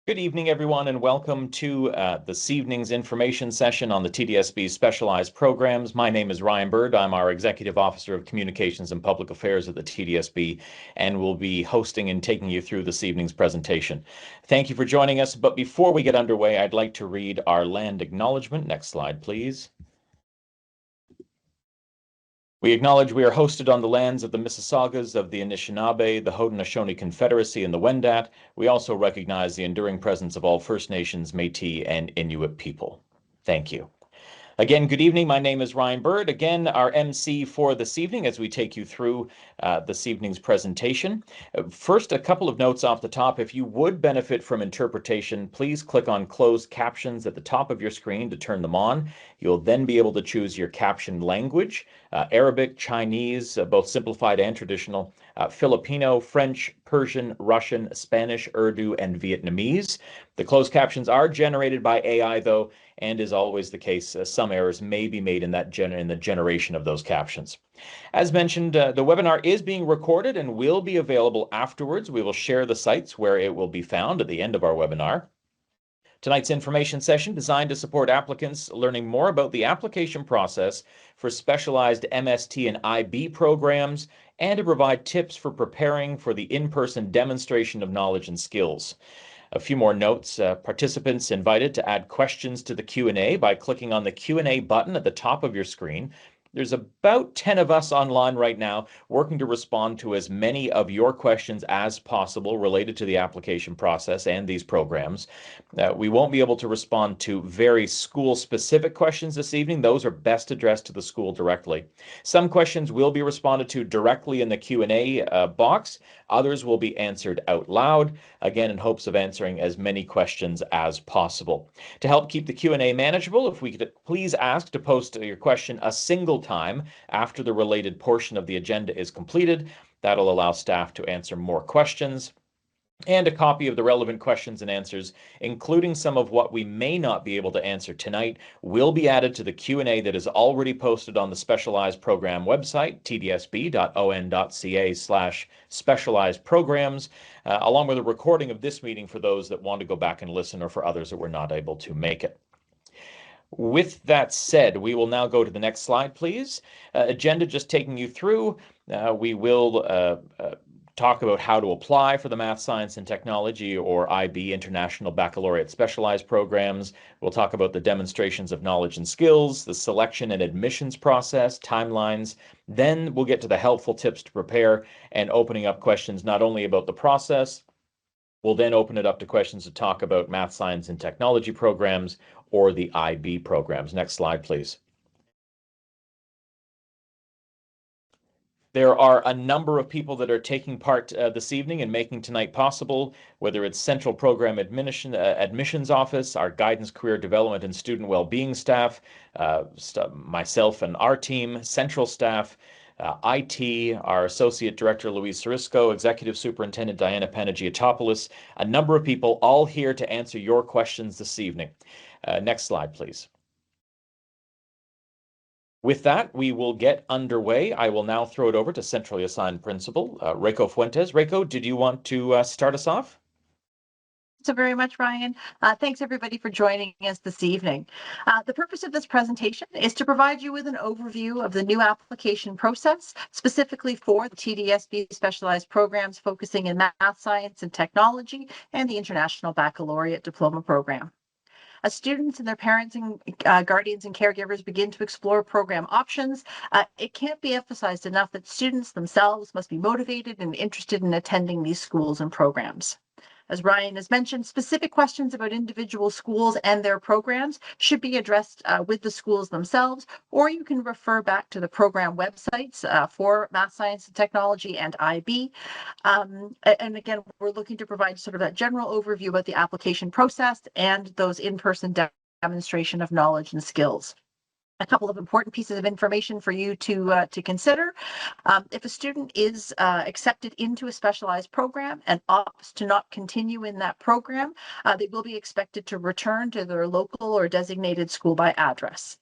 Good evening, everyone, and welcome to this evening's information session on the TDSB's specialized programs. My name is Ryan Bird. I'm our Executive Officer of Communications and Public Affairs at the TDSB, and will be hosting and taking you through this evening's presentation. Thank you for joining us, but before we get underway, I'd like to read our land acknowledgement. Next slide, please. We acknowledge we are hosted on the lands of the Mississaugas of the Anishinaabe, the Haudenosaunee Confederacy, and the Wendat. We also recognize the enduring presence of all First Nations, Métis, and Inuit people. Thank you. Again, good evening. My name is Ryan Bird. Again, our MC for this evening as we take you through this evening's presentation. First, a couple of notes off the top. If you would benefit from interpretation, please click on closed captions at the top of your screen to turn them on. You'll then be able to choose your captioned language, Arabic, Chinese, both simplified and traditional, Filipino, French, Persian, Russian, Spanish, Urdu, and Vietnamese. The closed captions are generated by AI, though, and is always the case, some errors may be made in the generation of those captions. As mentioned, the webinar is being recorded and will be available afterwards. We will share the sites where it will be found at the end of our webinar. Tonight's information session designed to support applicants learning more about the application process for specialized MST and IB programs and to provide tips for preparing for the in-person demonstration of knowledge and skills. A few more notes. Participants invited to add questions to the Q&A by clicking on the Q&A button at the top of your screen. There's about 10 of us online right now working to respond to as many of your questions as possible related to the application process and these programs. We won't be able to respond to very school-specific questions this evening. Those are best addressed to the school directly. Some questions will be responded to directly in the Q&A box. Others will be answered out loud, again in hopes of answering as many questions as possible. To help keep the Q&A manageable, if we could please ask to post your question a single time after the related portion of the agenda is completed. That'll allow staff to answer more questions. And a copy of the relevant questions and answers, including some of what we may not be able to answer tonight, will be added to the Q&A that is already posted on the Specialized Program website, tdsb.on.ca/specialized programs, along with a recording of this meeting for those that want to go back and listen or for others that were not able to make it. With that said, we will now go to the next slide, please. Agenda just taking you through. We will talk about how to apply for the Math, Science, and Technology, or IB, International Baccalaureate Specialized Programs. We'll talk about the demonstrations of knowledge and skills, the selection and admissions process, timelines. Then we'll get to the helpful tips to prepare and opening up questions not only about the process. We'll then open it up to questions to talk about Math, Science, and Technology programs or the IB programs. Next slide, please. There are a number of people that are taking part this evening and making tonight possible, whether it's Central Program Admissions Office, our Guidance, Career Development, and Student Wellbeing staff, myself and our team, Central staff, IT, our Associate Director, Louise Sarisco, Executive Superintendent, Diana Panagiotopoulos, a number of people all here to answer your questions this evening. Next slide, please. With that, we will get underway. I will now throw it over to Centrally Assigned Principal, Reiko Fuentes. Reiko, did you want to start us off? So very much, Ryan. Thanks everybody for joining us this evening. The purpose of this presentation is to provide you with an overview of the new application process, specifically for the TDSB specialized programs focusing in Math, Science, and Technology, and the International Baccalaureate Diploma Program. As students and their parents and guardians and caregivers begin to explore program options, it can't be emphasized enough that students themselves must be motivated and interested in attending these schools and programs. As Ryan has mentioned, specific questions about individual schools and their programs should be addressed with the schools themselves, or you can refer back to the program websites for Math, Science, and Technology and IB. And again, we're looking to provide sort of that general overview about the application process and those in-person demonstration of knowledge and skills. A couple of important pieces of information for you to consider. If a student is accepted into a specialized program and opts to not continue in that program, they will be expected to return to their local or designated school by address.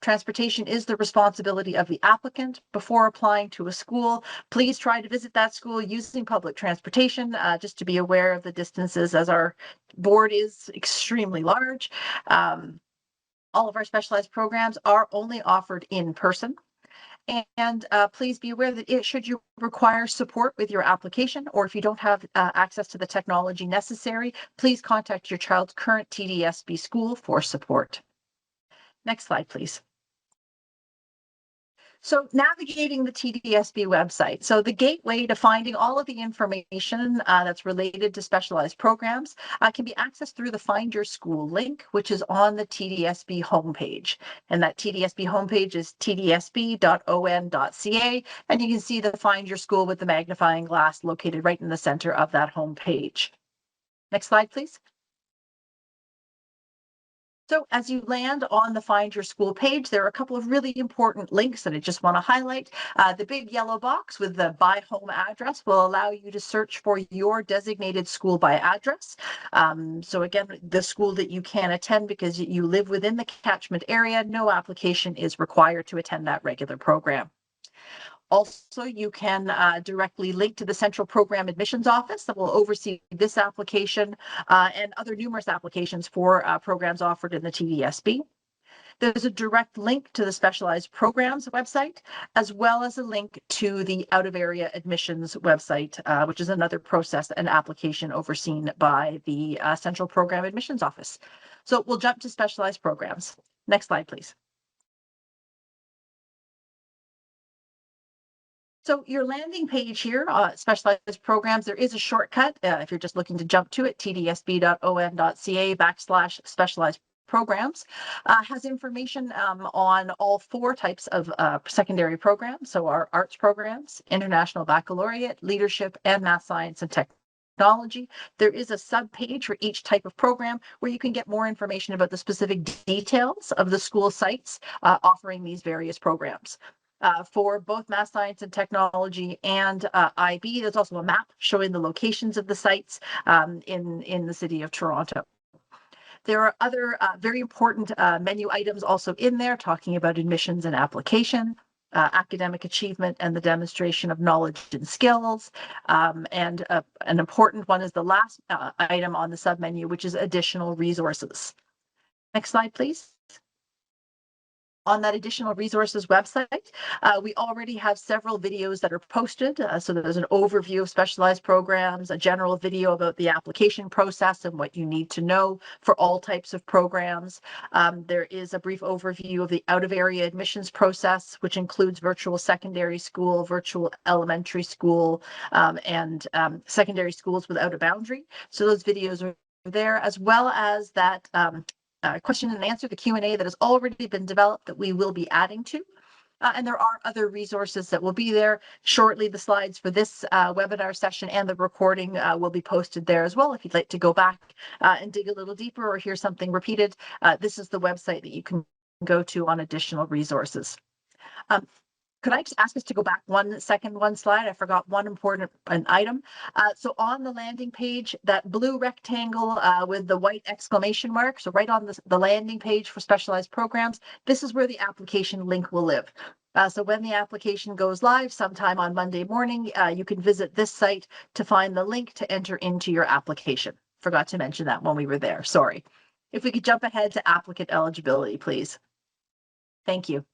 Transportation is the responsibility of the applicant. Before applying to a school, please try to visit that school using public transportation, just to be aware of the distances, as our board is extremely large. All of our specialized programs are only offered in person. And please be aware that should you require support with your application, or if you don't have access to the technology necessary, please contact your child's current TDSB school for support. Next slide, please. So navigating the TDSB website. So the gateway to finding all of the information that's related to specialized programs can be accessed through the Find Your School link, which is on the TDSB homepage. And that TDSB homepage is tdsb.on.ca. And you can see the Find Your School with the magnifying glass located right in the center of that homepage. Next slide, please. So as you land on the Find Your School page, there are a couple of really important links that I just want to highlight. The big yellow box with the by home address will allow you to search for your designated school by address. So again, the school that you can attend because you live within the catchment area, no application is required to attend that regular program. Also, you can directly link to the Central Program Admissions Office that will oversee this application and other numerous applications for programs offered in the TDSB. There's a direct link to the Specialized Programs website, as well as a link to the out-of-area admissions website, which is another process and application overseen by the Central Program Admissions Office. So we'll jump to specialized programs. Next slide, please. So your landing page here, specialized programs, there is a shortcut if you're just looking to jump to it, tdsb.on.ca/specialized programs, has information on all 4 types of secondary programs. So our arts programs, international baccalaureate, leadership, and math, science, and technology. There is a sub-page for each type of program where you can get more information about the specific details of the school sites offering these various programs. For both math, science, and technology and IB, there's also a map showing the locations of the sites in the city of Toronto. There are other very important menu items also in there talking about admissions and application, academic achievement, and the demonstration of knowledge and skills. And an important one is the last item on the submenu, which is additional resources. Next slide, please. On that additional resources website, we already have several videos that are posted. So there's an overview of specialized programs, a general video about the application process and what you need to know for all types of programs. There is a brief overview of the out-of-area admissions process, which includes virtual secondary school, virtual elementary school, and secondary schools without a boundary. So those videos are there, as well as that question and answer, the Q&A that has already been developed that we will be adding to. And there are other resources that will be there shortly. The slides for this webinar session and the recording will be posted there as well. If you'd like to go back and dig a little deeper or hear something repeated, this is the website that you can go to on additional resources. Could I just ask us to go back one slide? I forgot one important item. So on the landing page, that blue rectangle with the white exclamation mark, so right on the landing page for specialized programs, this is where the application link will live. So when the application goes live sometime on Monday morning, you can visit this site to find the link to enter into your application. Forgot to mention that when we were there, sorry. If we could jump ahead to applicant eligibility, please. Thank you.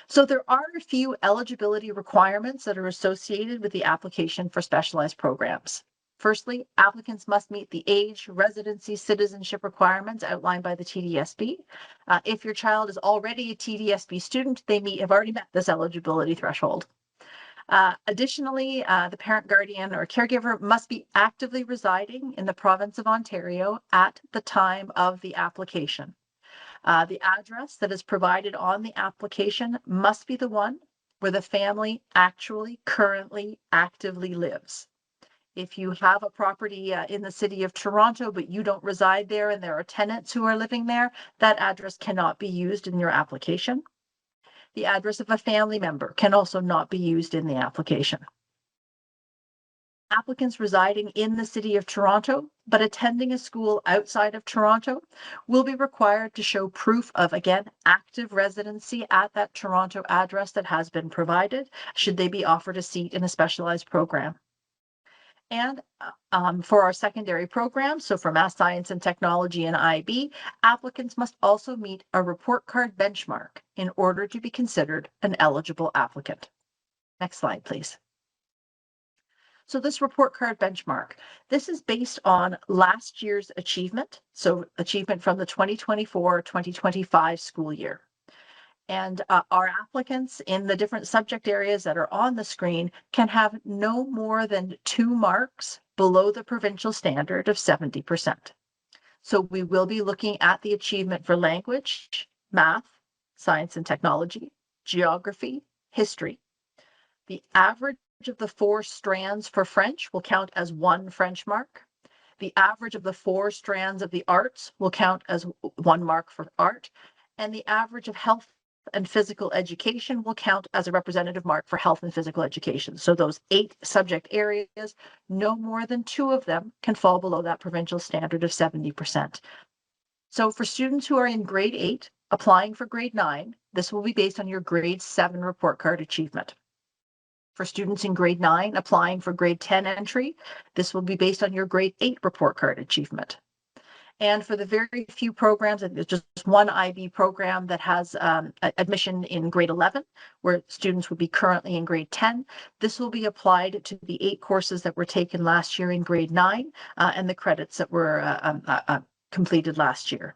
So there are a few eligibility requirements that are associated with the application for specialized programs. Firstly, applicants must meet the age, residency, citizenship requirements outlined by the TDSB. If your child is already a TDSB student, they have already met this eligibility threshold. Additionally, the parent, guardian, or caregiver must be actively residing in the province of Ontario at the time of the application. The address that is provided on the application must be the one where the family actually, currently, actively lives. If you have a property in the city of Toronto, but you don't reside there and there are tenants who are living there, that address cannot be used in your application. The address of a family member can also not be used in the application. Applicants residing in the city of Toronto but attending a school outside of Toronto will be required to show proof of, again, active residency at that Toronto address that has been provided, should they be offered a seat in a specialized program. And for our secondary programs, so for Math Science and Technology and IB, applicants must also meet a report card benchmark in order to be considered an eligible applicant. Next slide, please. So this report card benchmark, this is based on last year's achievement, so achievement from the 2024-2025 school year. And our applicants in the different subject areas that are on the screen can have no more than 2 marks below the provincial standard of 70%. So we will be looking at the achievement for language, math, science and technology, geography, history. The average of the 4 strands for French will count as 1 French mark. The average of the 4 strands of the arts will count as 1 mark for art. And the average of health and physical education will count as a representative mark for health and physical education. So those 8 subject areas, no more than 2 of them can fall below that provincial standard of 70%. So for students who are in grade 8 applying for grade 9, this will be based on your grade 7 report card achievement. For students in grade 9 applying for grade 10 entry, this will be based on your grade 8 report card achievement. And for the very few programs, and there's just one IB program that has admission in grade 11, where students would be currently in grade 10, this will be applied to the 8 courses that were taken last year in grade 9 and the credits that were completed last year.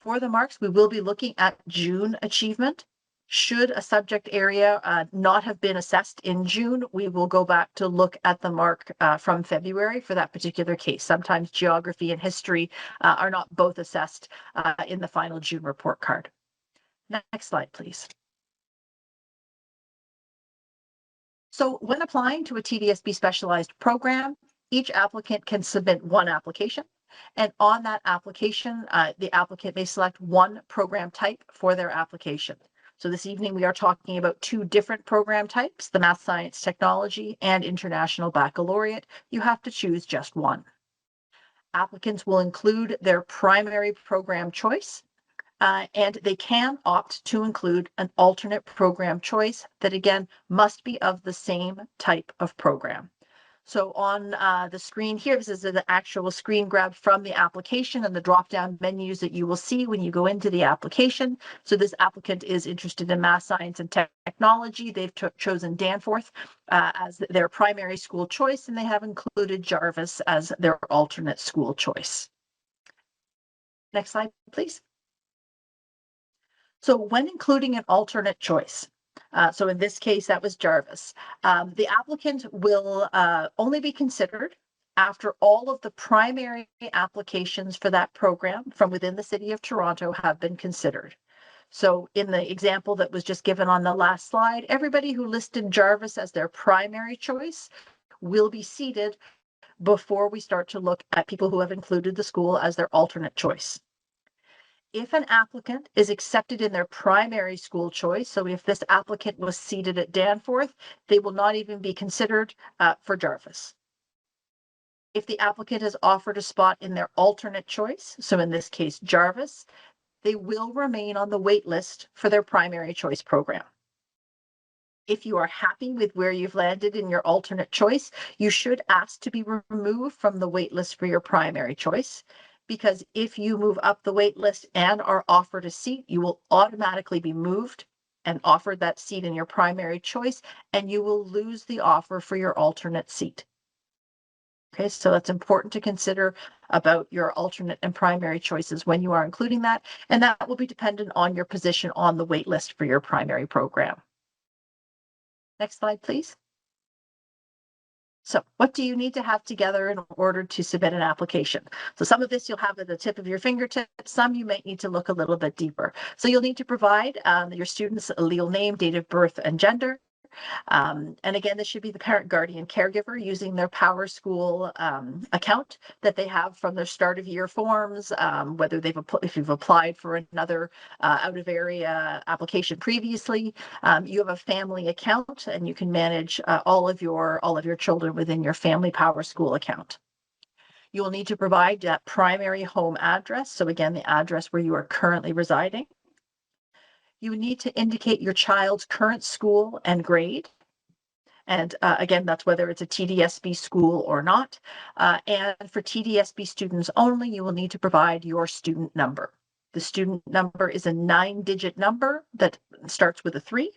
For the marks, we will be looking at June achievement. Should a subject area not have been assessed in June, we will go back to look at the mark from February for that particular case. Sometimes geography and history are not both assessed in the final June report card. Next slide, please. So when applying to a TDSB specialized program, each applicant can submit 1 application. And on that application, the applicant may select 1 program type for their application. So this evening, we are talking about 2 different program types, the Math Science Technology and International Baccalaureate. You have to choose just 1. Applicants will include their primary program choice, and they can opt to include an alternate program choice that, again, must be of the same type of program. So on the screen here, this is the actual screen grab from the application and the drop-down menus that you will see when you go into the application. So this applicant is interested in Math Science and Technology. They've chosen Danforth as their primary school choice, and they have included Jarvis as their alternate school choice. Next slide, please. So when including an alternate choice, so in this case, that was Jarvis. The applicant will only be considered after all of the primary applications for that program from within the City of Toronto have been considered. So in the example that was just given on the last slide, everybody who listed Jarvis as their primary choice will be seated before we start to look at people who have included the school as their alternate choice. If an applicant is accepted in their primary school choice, so if this applicant was seated at Danforth, they will not even be considered for Jarvis. If the applicant is offered a spot in their alternate choice, so in this case, Jarvis, they will remain on the wait list for their primary choice program. If you are happy with where you've landed in your alternate choice, you should ask to be removed from the wait list for your primary choice. Because if you move up the wait list and are offered a seat, you will automatically be moved and offered that seat in your primary choice, and you will lose the offer for your alternate seat. Okay, so that's important to consider about your alternate and primary choices when you are including that, and that will be dependent on your position on the wait list for your primary program. Next slide, please. So what do you need to have together in order to submit an application? So some of this you'll have at the tip of your fingertips. Some you might need to look a little bit deeper. So you'll need to provide your student's legal name, date of birth, and gender. And again, this should be the parent, guardian, caregiver using their Power School account that they have from their start of year forms, whether if you've applied for another out of area application previously, you have a family account and you can manage all of your children within your family Power School account. You will need to provide that primary home address. So again, the address where you are currently residing. You would need to indicate your child's current school and grade. And again, that's whether it's a TDSB school or not. And for TDSB students only, you will need to provide your student number. The student number is a 9-digit number that starts with a 3.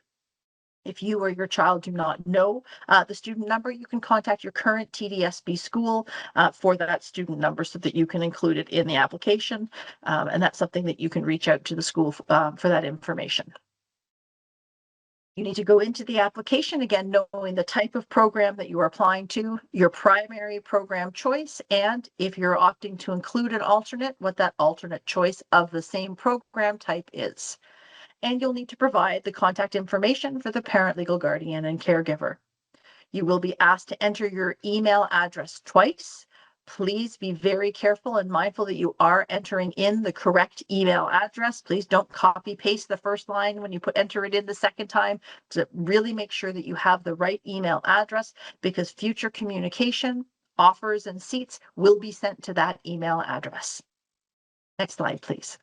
If you or your child do not know the student number, you can contact your current TDSB school for that student number so that you can include it in the application. And that's something that you can reach out to the school for that information. You need to go into the application, again, knowing the type of program that you are applying to, your primary program choice, and if you're opting to include an alternate, what that alternate choice of the same program type is. And you'll need to provide the contact information for the parent, legal guardian, and caregiver. You will be asked to enter your email address twice. Please be very careful and mindful that you are entering in the correct email address. Please don't copy paste the first line when you enter it in the second time. To really make sure that you have the right email address, because future communication, offers, and seats will be sent to that email address. Next slide, please.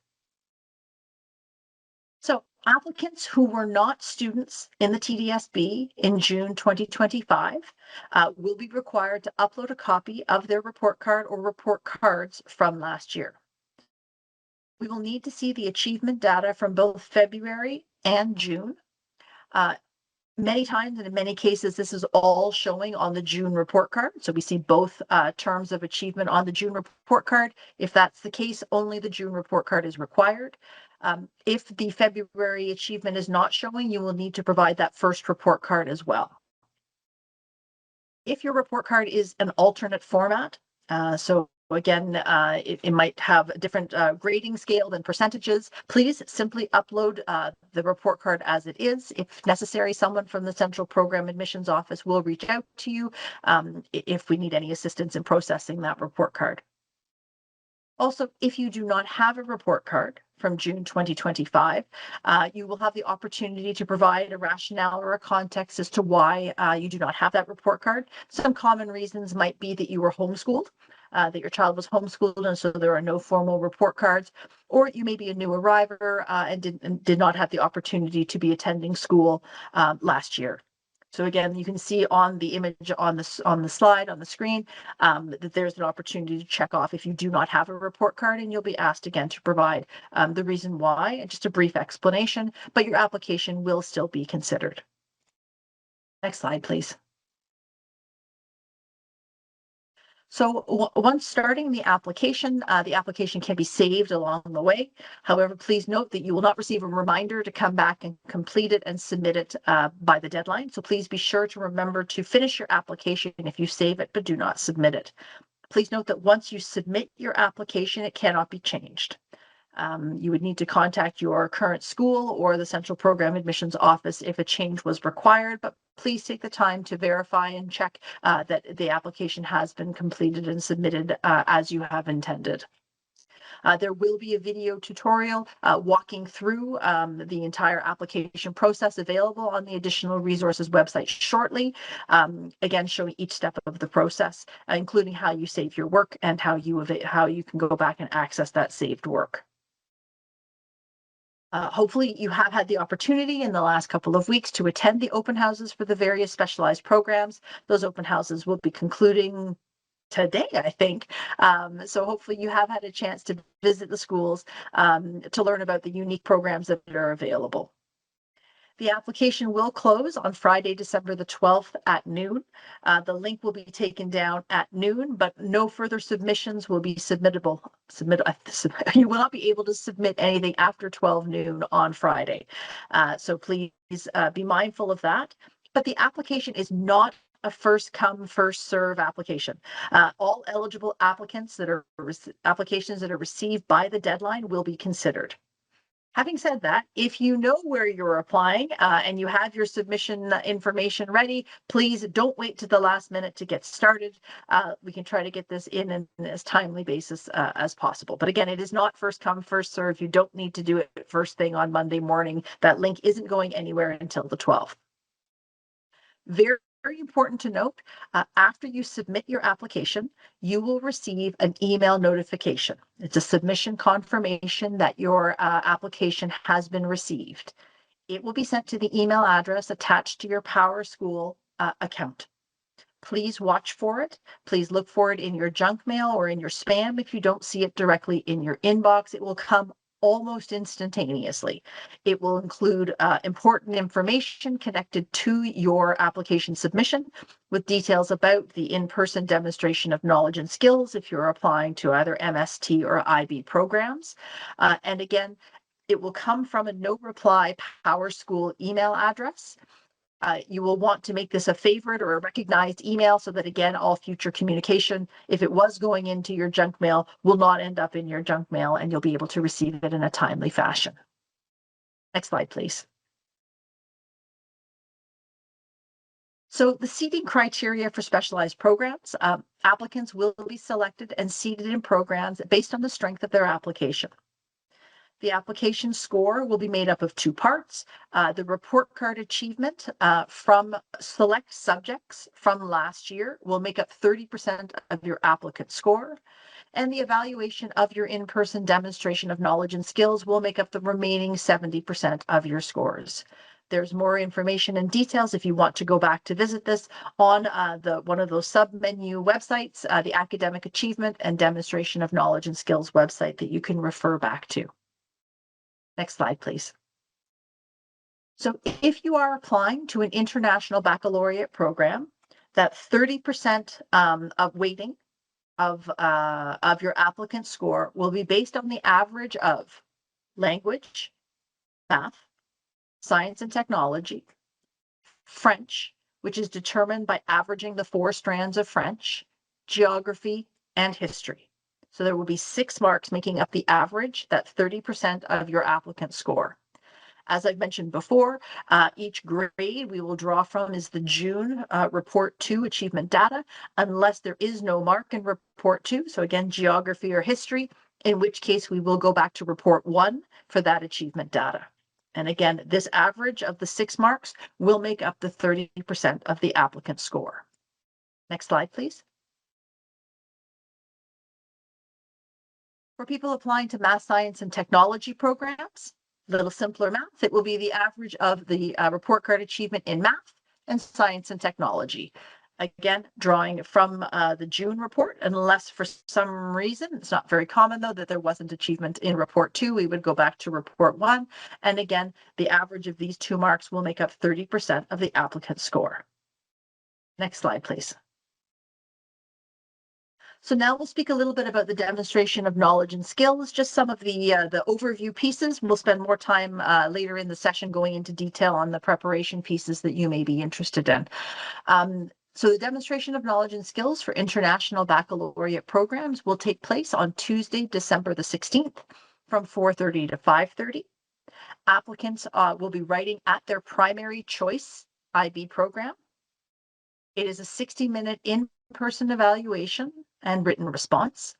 So applicants who were not students in the TDSB in June 2025 will be required to upload a copy of their report card or report cards from last year. We will need to see the achievement data from both February and June. Many times and in many cases, this is all showing on the June report card. So we see both terms of achievement on the June report card. If that's the case, only the June report card is required. If the February achievement is not showing, you will need to provide that first report card as well. If your report card is an alternate format, so again, it might have a different grading scale than percentages, please simply upload the report card as it is. If necessary, someone from the Central Program Admissions Office will reach out to you if we need any assistance in processing that report card. Also, if you do not have a report card from June 2025, you will have the opportunity to provide a rationale or a context as to why you do not have that report card. Some common reasons might be that you were homeschooled, that your child was homeschooled, and so there are no formal report cards, or you may be a new arriver and did not have the opportunity to be attending school last year. So again, you can see on the image on the slide on the screen that there's an opportunity to check off if you do not have a report card, and you'll be asked again to provide the reason why and just a brief explanation, but your application will still be considered. Next slide, please. So once starting the application can be saved along the way. However, please note that you will not receive a reminder to come back and complete it and submit it by the deadline. So please be sure to remember to finish your application if you save it, but do not submit it. Please note that once you submit your application, it cannot be changed. You would need to contact your current school or the Central Program Admissions Office if a change was required, but please take the time to verify and check that the application has been completed and submitted as you have intended. There will be a video tutorial walking through the entire application process available on the Additional Resources website shortly, again, showing each step of the process, including how you save your work and how you can go back and access that saved work. Hopefully you have had the opportunity in the last couple of weeks to attend the open houses for the various specialized programs. Those open houses will be concluding today, I think. So hopefully you have had a chance to visit the schools to learn about the unique programs that are available. The application will close on Friday, December the 12th at noon. The link will be taken down at noon, but no further submissions will be submittable. You will not be able to submit anything after 12 noon on Friday. So please be mindful of that. But the application is not a first come, first serve application. All eligible applications that are received by the deadline will be considered. Having said that, if you know where you're applying and you have your submission information ready, please don't wait to the last minute to get started. We can try to get this in as timely basis as possible. But again, it is not first come, first serve. You don't need to do it first thing on Monday morning. That link isn't going anywhere until the 12th. Very important to note, after you submit your application, you will receive an email notification. It's a submission confirmation that your application has been received. It will be sent to the email address attached to your PowerSchool account. Please watch for it. Please look for it in your junk mail or in your spam. If you don't see it directly in your inbox, it will come almost instantaneously. It will include important information connected to your application submission with details about the in-person demonstration of knowledge and skills if you're applying to either MST or IB programs. And again, it will come from a no reply PowerSchool email address. You will want to make this a favorite or a recognized email so that, again, all future communication, if it was going into your junk mail, will not end up in your junk mail and you'll be able to receive it in a timely fashion. Next slide, please. So the seating criteria for specialized programs, applicants will be selected and seated in programs based on the strength of their application. The application score will be made up of two parts. The report card achievement from select subjects from last year will make up 30% of your applicant score, and the evaluation of your in-person demonstration of knowledge and skills will make up the remaining 70% of your scores. There's more information and details if you want to go back to visit this on one of those sub-menu websites, the Academic Achievement and Demonstration of Knowledge and Skills website that you can refer back to. Next slide, please. So if you are applying to an international baccalaureate program, that 30% of weighting of your applicant score will be based on the average of language, math, science and technology, French, which is determined by averaging the 4 strands of French, geography, and history. So there will be 6 marks making up the average, that 30% of your applicant score. As I've mentioned before, each grade we will draw from is the June Report 2 achievement data, unless there is no mark in Report 2. So again, geography or history, in which case we will go back to Report 1 for that achievement data. And again, this average of the 6 marks will make up the 30% of the applicant score. Next slide, please. For people applying to math, science, and technology programs, a little simpler math, it will be the average of the report card achievement in math and science and technology. Again, drawing from the June report, unless for some reason, it's not very common though, that there wasn't achievement in Report 2, we would go back to Report 1. And again, the average of these 2 marks will make up 30% of the applicant score. Next slide, please. So now we'll speak a little bit about the demonstration of knowledge and skills, just some of the overview pieces. We'll spend more time later in the session going into detail on the preparation pieces that you may be interested in. So the demonstration of knowledge and skills for international baccalaureate programs will take place on Tuesday, December the 16th from 4:30 to 5:30. Applicants will be writing at their primary choice IB program. It is a 60-minute in-person evaluation and written response.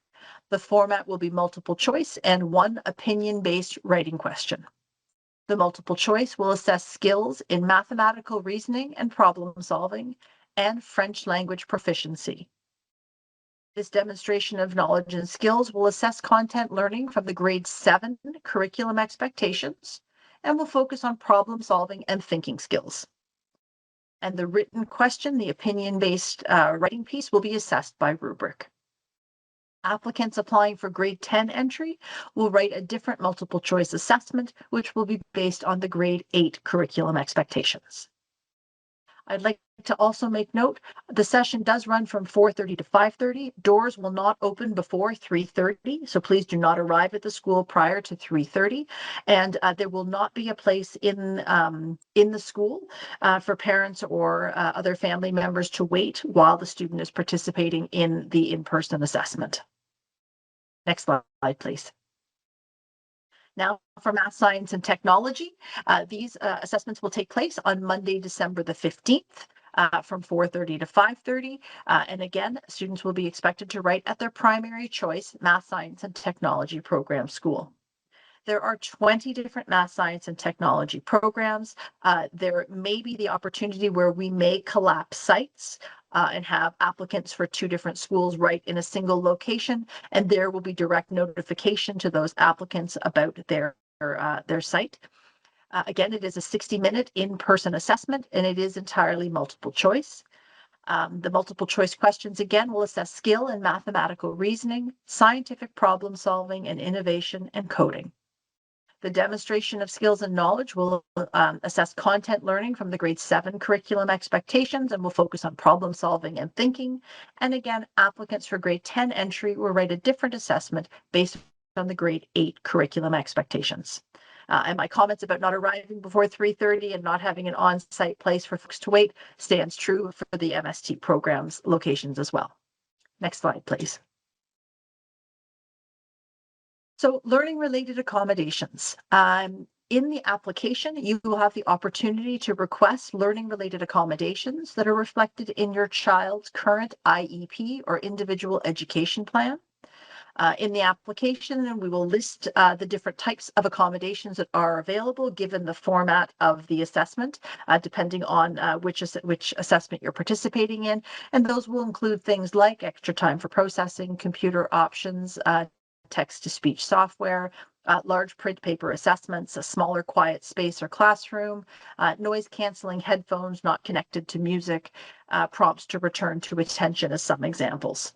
The format will be multiple choice and 1 opinion-based writing question. The multiple choice will assess skills in mathematical reasoning and problem solving and French language proficiency. This demonstration of knowledge and skills will assess content learning from the grade 7 curriculum expectations and will focus on problem solving and thinking skills. And the written question, the opinion-based writing piece, will be assessed by rubric. Applicants applying for grade 10 entry will write a different multiple choice assessment, which will be based on the grade 8 curriculum expectations. I'd like to also make note, the session does run from 4:30 to 5:30. Doors will not open before 3:30, so please do not arrive at the school prior to 3:30. And there will not be a place in the school for parents or other family members to wait while the student is participating in the in-person assessment. Next slide, please. Now for math, science, and technology, these assessments will take place on Monday, December the 15th from 4:30 to 5:30. And again, students will be expected to write at their primary choice math, science, and technology program school. There are 20 different math, science, and technology programs. There may be the opportunity where we may collapse sites and have applicants for 2 different schools right in a single location, and there will be direct notification to those applicants about their site. Again, it is a 60-minute in-person assessment, and it is entirely multiple choice. The multiple choice questions, again, will assess skill in mathematical reasoning, scientific problem solving, and innovation and coding. The demonstration of skills and knowledge will assess content learning from the grade 7 curriculum expectations and will focus on problem solving and thinking. And again, applicants for grade 10 entry will write a different assessment based on the grade 8 curriculum expectations. And my comments about not arriving before 3:30 and not having an on-site place for folks to wait stands true for the MST programs locations as well. Next slide, please. So learning related accommodations. In the application, you will have the opportunity to request learning related accommodations that are reflected in your child's current IEP or individual education plan. In the application, and we will list the different types of accommodations that are available given the format of the assessment, depending on which assessment you're participating in. And those will include things like extra time for processing, computer options, text-to-speech software, large print paper assessments, a smaller quiet space or classroom, noise-canceling headphones not connected to music, prompts to return to attention as some examples.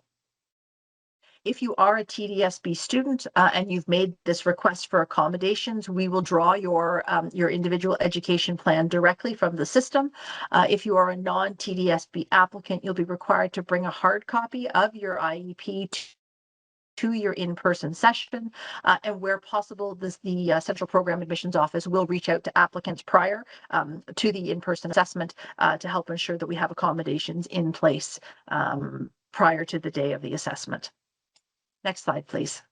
If you are a TDSB student and you've made this request for accommodations, we will draw your individual education plan directly from the system. If you are a non-TDSB applicant, you'll be required to bring a hard copy of your IEP to your in-person session, and where possible, the Central Program Admissions Office will reach out to applicants prior to the in-person assessment to help ensure that we have accommodations in place prior to the day of the assessment. Next slide, please.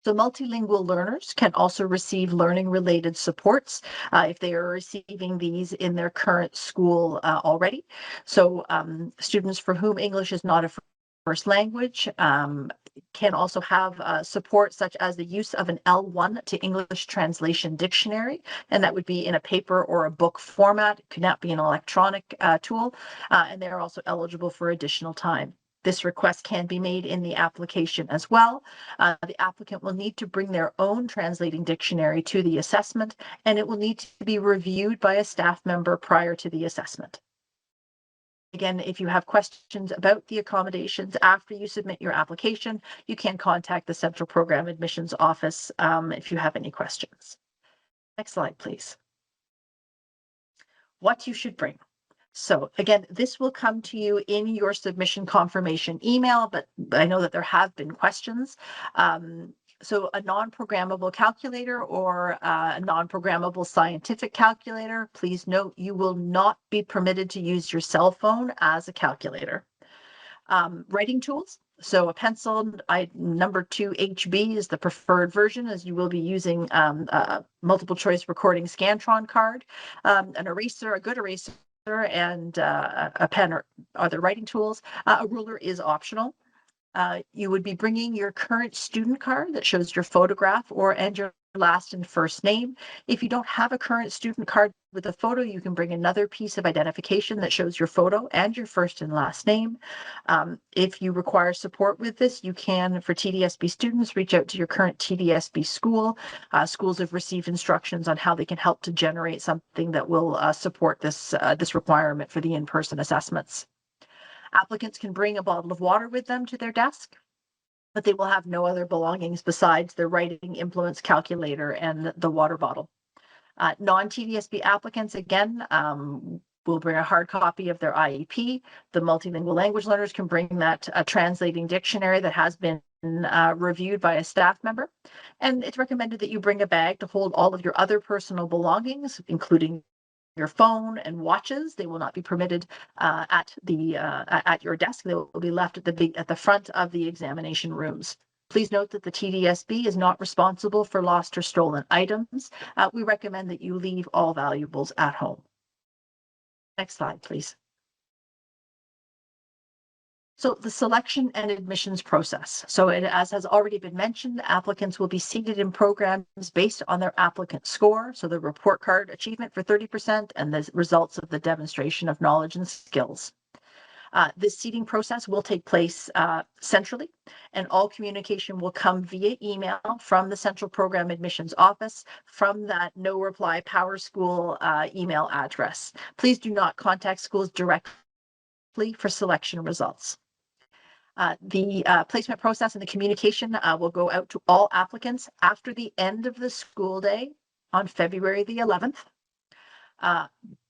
So multilingual learners can also receive learning-related supports if they are receiving these in their current school already. So students for whom English is not a first language can also have support such as the use of an L1 to English translation dictionary, and that would be in a paper or a book format. It could not be an electronic tool, and they're also eligible for additional time. This request can be made in the application as well. The applicant will need to bring their own translating dictionary to the assessment, and it will need to be reviewed by a staff member prior to the assessment. Again, if you have questions about the accommodations after you submit your application, you can contact the Central Program Admissions Office if you have any questions. Next slide, please. What you should bring. So again, this will come to you in your submission confirmation email, but I know that there have been questions. So a non-programmable calculator or a non-programmable scientific calculator, please note you will not be permitted to use your cell phone as a calculator. Writing tools. So a pencil, number 2 HB is the preferred version, as you will be using a multiple choice recording Scantron card, an eraser, a good eraser, and a pen are the writing tools. A ruler is optional. You would be bringing your current student card that shows your photograph and your last and first name. If you don't have a current student card with a photo, you can bring another piece of identification that shows your photo and your first and last name. If you require support with this, you can, for TDSB students, reach out to your current TDSB school. Schools have received instructions on how they can help to generate something that will support this requirement for the in-person assessments. Applicants can bring a bottle of water with them to their desk, but they will have no other belongings besides their writing implements, calculator, and the water bottle. Non-TDSB applicants, again, will bring a hard copy of their IEP. The multilingual language learners can bring that translating dictionary that has been reviewed by a staff member. And it's recommended that you bring a bag to hold all of your other personal belongings, including your phone and watches. They will not be permitted at your desk. They will be left at the front of the examination rooms. Please note that the TDSB is not responsible for lost or stolen items. We recommend that you leave all valuables at home. Next slide, please. So the selection and admissions process. So as has already been mentioned, applicants will be seated in programs based on their applicant score. So the report card achievement for 30% and the results of the demonstration of knowledge and skills. This seating process will take place centrally, and all communication will come via email from the Central Program Admissions Office from that no reply Power School email address. Please do not contact schools directly for selection results. The placement process and the communication will go out to all applicants after the end of the school day on February the 11th.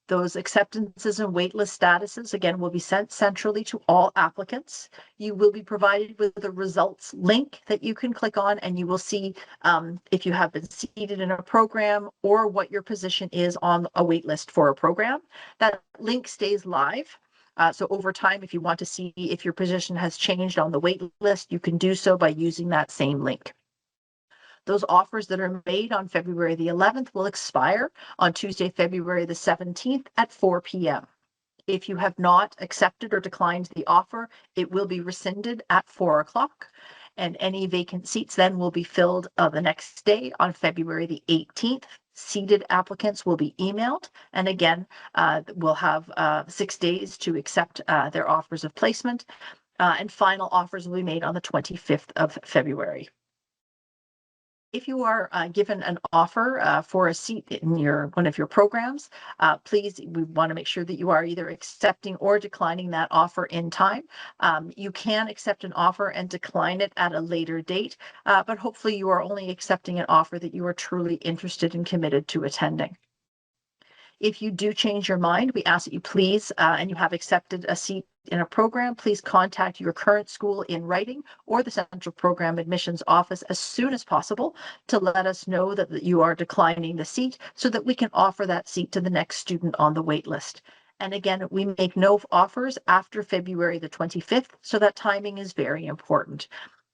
Those acceptances and waitlist statuses, again, will be sent centrally to all applicants. You will be provided with the results link that you can click on, and you will see if you have been seated in a program or what your position is on a waitlist for a program. That link stays live. So over time, if you want to see if your position has changed on the wait list, you can do so by using that same link. Those offers that are made on February the 11th will expire on Tuesday, February the 17th at 4 p.m. If you have not accepted or declined the offer, it will be rescinded at 4 o'clock, and any vacant seats then will be filled the next day on February the 18th. Seated applicants will be emailed, and again, we'll have 6 days to accept their offers of placement, and final offers will be made on the 25th of February. If you are given an offer for a seat in one of your programs, please, we want to make sure that you are either accepting or declining that offer in time. You can accept an offer and decline it at a later date, but hopefully you are only accepting an offer that you are truly interested and committed to attending. If you do change your mind, we ask that you please, and you have accepted a seat in a program, please contact your current school in writing or the Central Program Admissions Office as soon as possible to let us know that you are declining the seat so that we can offer that seat to the next student on the wait list. And again, we make no offers after February the 25th, so that timing is very important.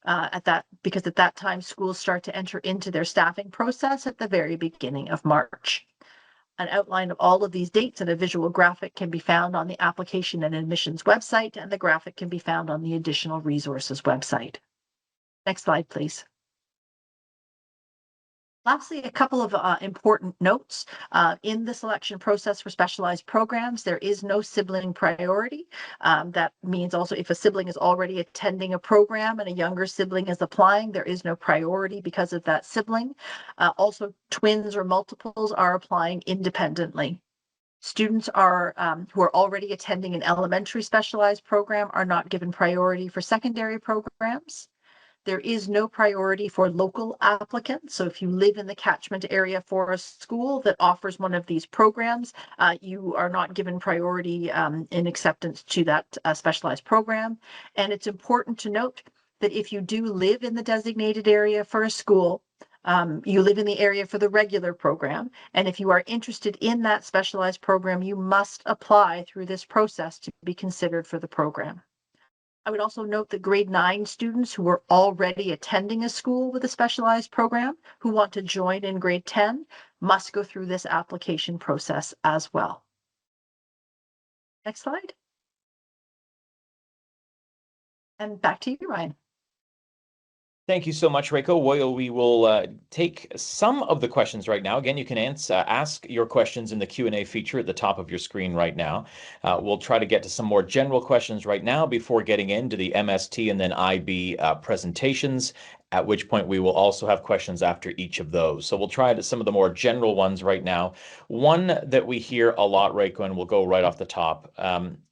Because at that time, schools start to enter into their staffing process at the very beginning of March. An outline of all of these dates and a visual graphic can be found on the application and admissions website, and the graphic can be found on the additional resources website. Next slide, please. Lastly, a couple of important notes. In the selection process for specialized programs, there is no sibling priority. That means also if a sibling is already attending a program and a younger sibling is applying, there is no priority because of that sibling. Also, twins or multiples are applying independently. Students who are already attending an elementary specialized program are not given priority for secondary programs. There is no priority for local applicants. So if you live in the catchment area for a school that offers one of these programs, you are not given priority in acceptance to that specialized program. And it's important to note that if you do live in the designated area for a school, you live in the area for the regular program, and if you are interested in that specialized program, you must apply through this process to be considered for the program. I would also note that grade 9 students who are already attending a school with a specialized program who want to join in grade 10 must go through this application process as well. Next slide. And back to you, Ryan. Thank you so much, Reiko. We will take some of the questions right now. Again, you can ask your questions in the Q&A feature at the top of your screen right now. We'll try to get to some more general questions right now before getting into the MST and then IB presentations, at which point we will also have questions after each of those. So we'll try to some of the more general ones right now. One that we hear a lot, Reiko, and we'll go right off the top.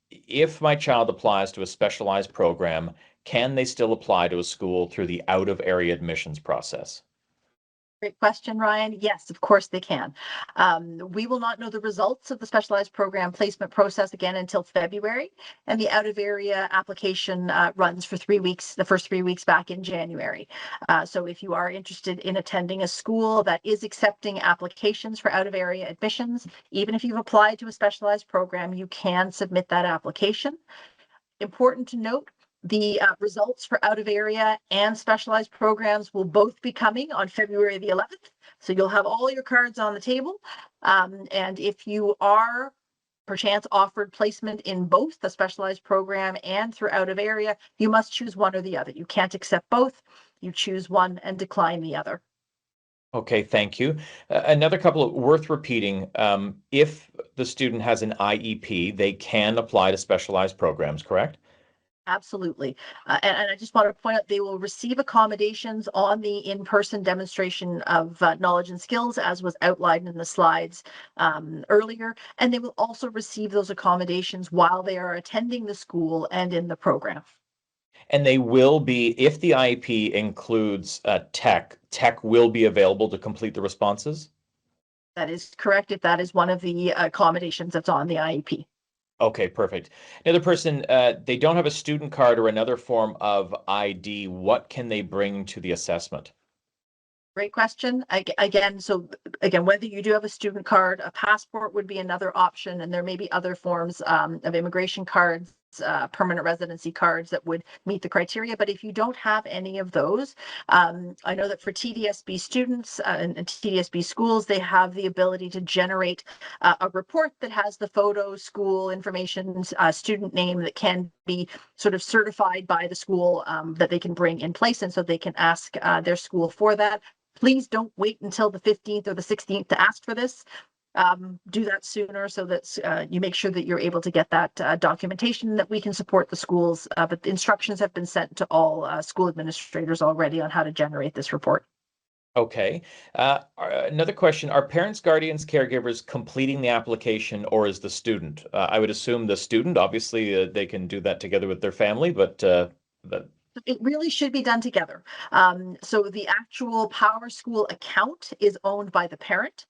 If my child applies to a specialized program, can they still apply to a school through the out-of-area admissions process? Great question, Ryan. Yes, of course they can. We will not know the results of the specialized program placement process again until February, and the out-of-area application runs for 3 weeks, the first 3 weeks back in January. So if you are interested in attending a school that is accepting applications for out-of-area admissions, even if you've applied to a specialized program, you can submit that application. Important to note, the results for out-of-area and specialized programs will both be coming on February the 11th. So you'll have all your cards on the table. And if you are perchance offered placement in both the specialized program and through out of area, you must choose one or the other. You can't accept both. You choose one and decline the other. Okay, thank you. Another couple of worth repeating. If the student has an IEP, they can apply to specialized programs, correct? Absolutely. And I just want to point out they will receive accommodations on the in-person demonstration of knowledge and skills, as was outlined in the slides earlier. And they will also receive those accommodations while they are attending the school and in the program. And they will be, if the IEP includes tech will be available to complete the responses? That is correct if that is one of the accommodations that's on the IEP. Okay, perfect. Another person, they don't have a student card or another form of ID. What can they bring to the assessment? Great question. Again, whether you do have a student card, a passport would be another option, and there may be other forms of immigration cards, permanent residency cards that would meet the criteria. But if you don't have any of those, I know that for TDSB students and TDSB schools, they have the ability to generate a report that has the photo, school information, student name that can be sort of certified by the school that they can bring in place, and so they can ask their school for that. Please don't wait until the 15th or the 16th to ask for this. Do that sooner so that you make sure that you're able to get that documentation that we can support the schools. But the instructions have been sent to all school administrators already on how to generate this report. Okay. Another question, are parents, guardians, caregivers completing the application, or is the student? I would assume the student, obviously, they can do that together with their family, but It really should be done together. So the actual Power School account is owned by the parent.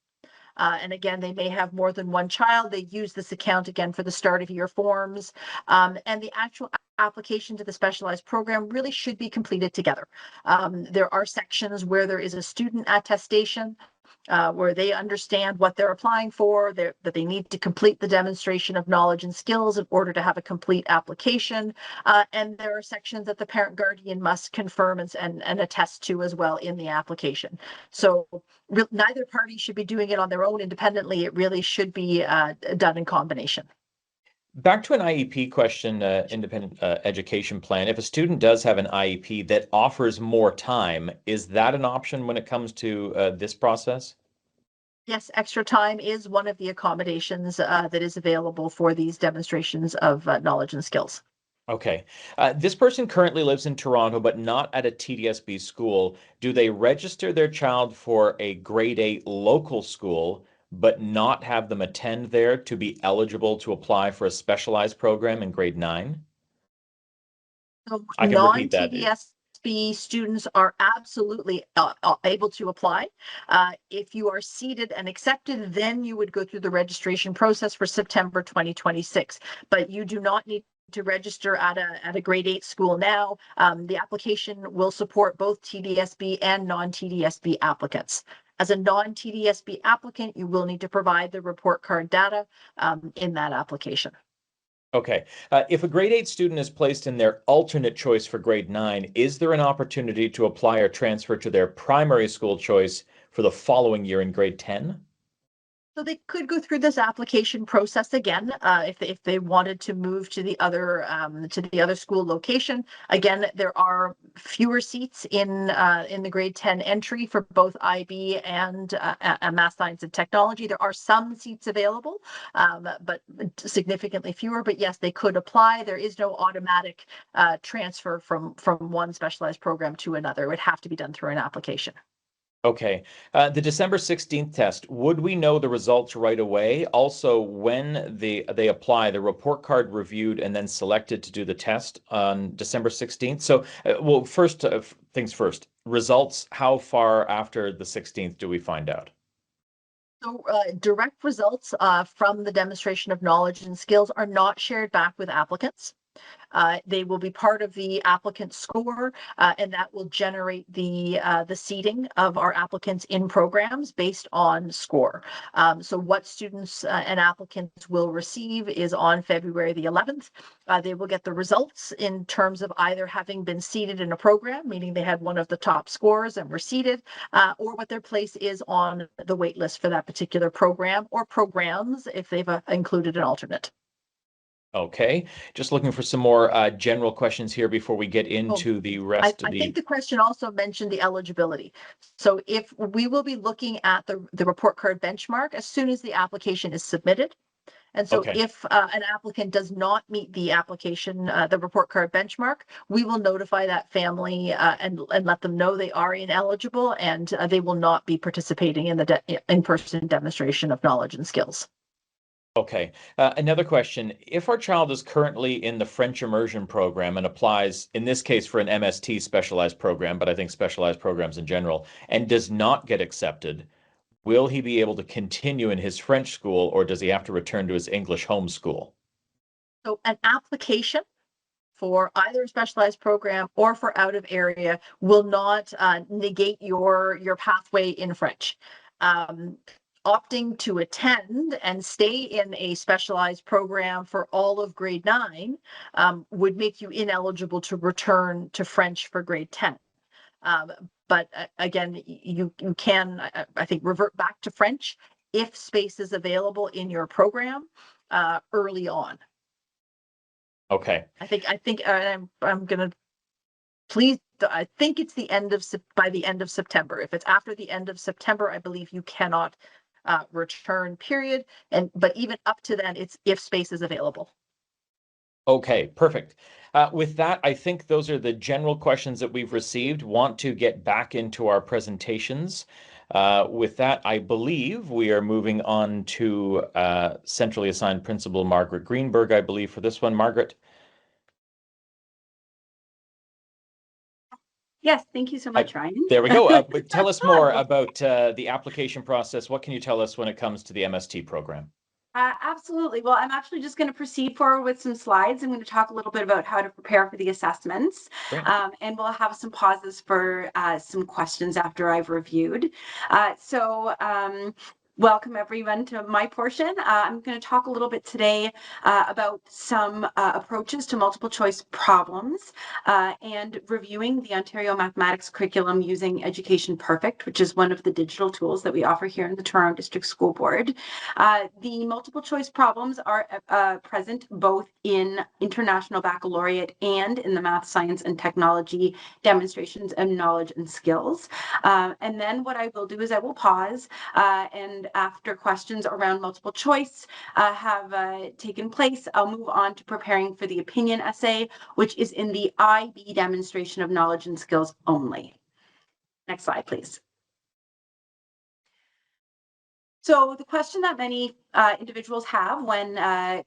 And again, they may have more than one child. They use this account again for the start of year forms. And the actual application to the specialized program really should be completed together. There are sections where there is a student attestation where they understand what they're applying for, that they need to complete the demonstration of knowledge and skills in order to have a complete application. And there are sections that the parent guardian must confirm and attest to as well in the application. So neither party should be doing it on their own independently. It really should be done in combination. back to an IEP question, independent education plan. If a student does have an IEP that offers more time, is that an option when it comes to this process? Yes, extra time is one of the accommodations that is available for these demonstrations of knowledge and skills. Okay. This person currently lives in Toronto, but not at a TDSB school. Do they register their child for a grade 8 local school, but not have them attend there to be eligible to apply for a specialized program in grade 9? So I can repeat that. non-TDSB students are absolutely able to apply. If you are seated and accepted, then you would go through the registration process for September 2026. But you do not need to register at a grade 8 school now. The application will support both TDSB and non-TDSB applicants. As a non-TDSB applicant, you will need to provide the report card data in that application. Okay. If a grade 8 student is placed in their alternate choice for grade 9, is there an opportunity to apply or transfer to their primary school choice for the following year in grade 10? So they could go through this application process again if they wanted to move to the other school location. Again, there are fewer seats in the grade 10 entry for both IB and math science and technology. There are some seats available, but significantly fewer. But yes, they could apply. There is no automatic transfer from one specialized program to another. It would have to be done through an application. Okay. The December 16th test, would we know the results right away? Also, when they apply, the report card reviewed and then selected to do the test on December 16th. So, well, first things first, results, how far after the 16th do we find out? So direct results from the demonstration of knowledge and skills are not shared back with applicants. They will be part of the applicant score, and that will generate the seating of our applicants in programs based on score. So what students and applicants will receive is on February the 11th. They will get the results in terms of either having been seated in a program, meaning they had one of the top scores and were seated, or what their place is on the wait list for that particular program or programs if they've included an alternate. Okay, just looking for some more general questions here before we get into the rest of I think the question also mentioned the eligibility. So if we will be looking at the report card benchmark as soon as the application is submitted. And so Okay. if an applicant does not meet the application, the report card benchmark, we will notify that family and let them know they are ineligible and they will not be participating in the in-person demonstration of knowledge and skills. Okay. Another question. If our child is currently in the French immersion program and applies, in this case, for an MST specialized program, but I think specialized programs in general, and does not get accepted, will he be able to continue in his French school or does he have to return to his English home school? So an application for either a specialized program or for out of area will not negate your pathway in French. Opting to attend and stay in a specialized program for all of grade 9 would make you ineligible to return to French for grade 10. But again, you can, I think, revert back to French if space is available in your program early on. Okay. I think I'm gonna please. I think it's by the end of September. If it's after the end of September, I believe you cannot return. Period. But even up to then, it's if space is available. Okay, perfect. With that, I think those are the general questions that we've received. Want to get back into our presentations. With that, I believe we are moving on to centrally assigned principal Margaret Greenberg, I believe, for this one. Margaret? Yes, thank you so much, Ryan. There we go. Tell us more about the application process. What can you tell us when it comes to the MST program? Absolutely. Well, I'm actually just going to proceed forward with some slides. I'm going to talk a little bit about how to prepare for the assessments. And we'll have some pauses for some questions after I've reviewed. Welcome everyone to my portion. I'm going to talk a little bit today about some approaches to multiple choice problems and reviewing the Ontario Mathematics curriculum using Education Perfect, which is one of the digital tools that we offer here in the Toronto District School Board. The multiple choice problems are present both in International Baccalaureate and in the Math, Science and Technology demonstrations of knowledge and skills. And then what I will do is I will pause and after questions around multiple choice have taken place, I'll move on to preparing for the opinion essay, which is in the IB demonstration of knowledge and skills only. Next slide, please. So the question that many individuals have when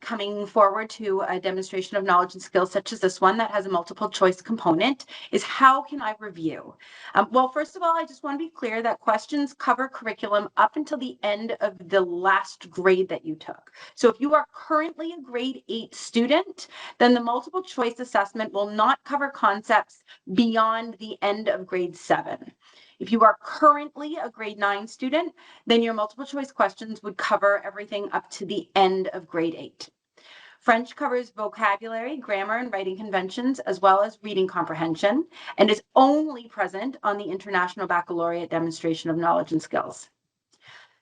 coming forward to a demonstration of knowledge and skills such as this one that has a multiple choice component is how can I review? Well, first of all, I just want to be clear that questions cover curriculum up until the end of the last grade that you took. So if you are currently a grade 8 student, then the multiple choice assessment will not cover concepts beyond the end of grade 7. If you are currently a grade 9 student, then your multiple choice questions would cover everything up to the end of grade 8. French covers vocabulary, grammar, and writing conventions, as well as reading comprehension, and is only present on the International Baccalaureate demonstration of knowledge and skills.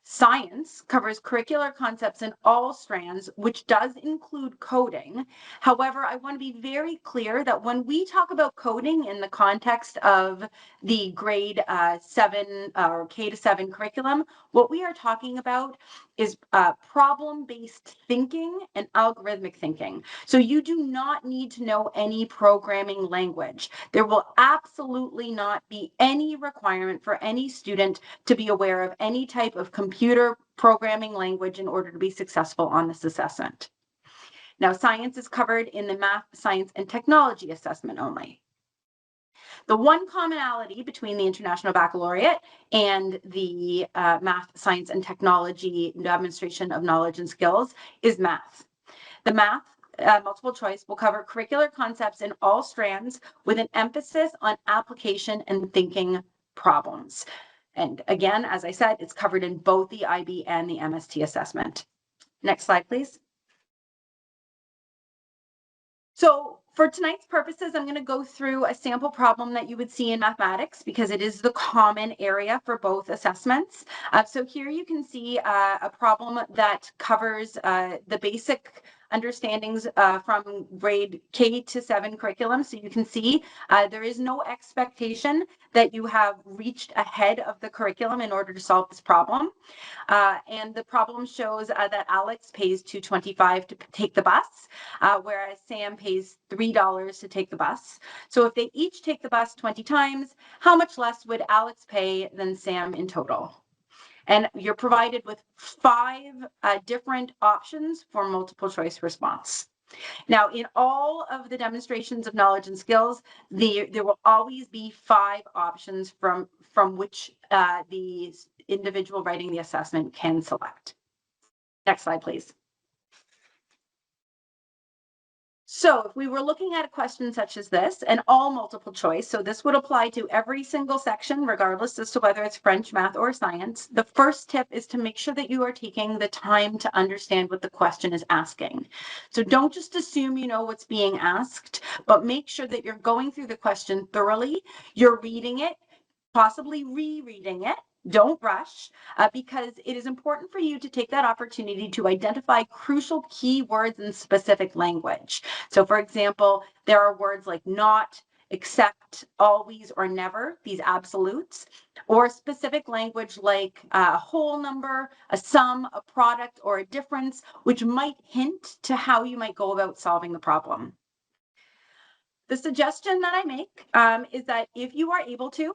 Science covers curricular concepts in all strands, which does include coding. However, I want to be very clear that when we talk about coding in the context of the grade 7 or K to 7 curriculum, what we are talking about is problem-based thinking and algorithmic thinking. So you do not need to know any programming language. There will absolutely not be any requirement for any student to be aware of any type of computer programming language in order to be successful on this assessment. Now, science is covered in the Math, Science and Technology assessment only. The one commonality between the International Baccalaureate and the Math, Science and Technology demonstration of knowledge and skills is math. The math multiple choice will cover curricular concepts in all strands with an emphasis on application and thinking problems. And again, as I said, it's covered in both the IB and the MST assessment. Next slide, please. So for tonight's purposes, I'm going to go through a sample problem that you would see in mathematics because it is the common area for both assessments. So here you can see a problem that covers the basic understandings from grade K to 7 curriculum. So you can see there is no expectation that you have reached ahead of the curriculum in order to solve this problem. And the problem shows that Alex pays $2.25 to take the bus, whereas Sam pays $3 to take the bus. So if they each take the bus 20 times, how much less would Alex pay than Sam in total? And you're provided with 5 different options for multiple choice response. Now, in all of the demonstrations of knowledge and skills, there will always be 5 options from which the individual writing the assessment can select. Next slide, please. So if we were looking at a question such as this, and all multiple choice, so this would apply to every single section, regardless as to whether it's French, math, or science, the first tip is to make sure that you are taking the time to understand what the question is asking. So don't just assume you know what's being asked, but make sure that you're going through the question thoroughly, you're reading it, possibly rereading it. Don't rush, because it is important for you to take that opportunity to identify crucial keywords in specific language. So for example, there are words like not, except, always, or never, these absolutes, or specific language like a whole number, a sum, a product, or a difference, which might hint to how you might go about solving the problem. The suggestion that I make is that if you are able to,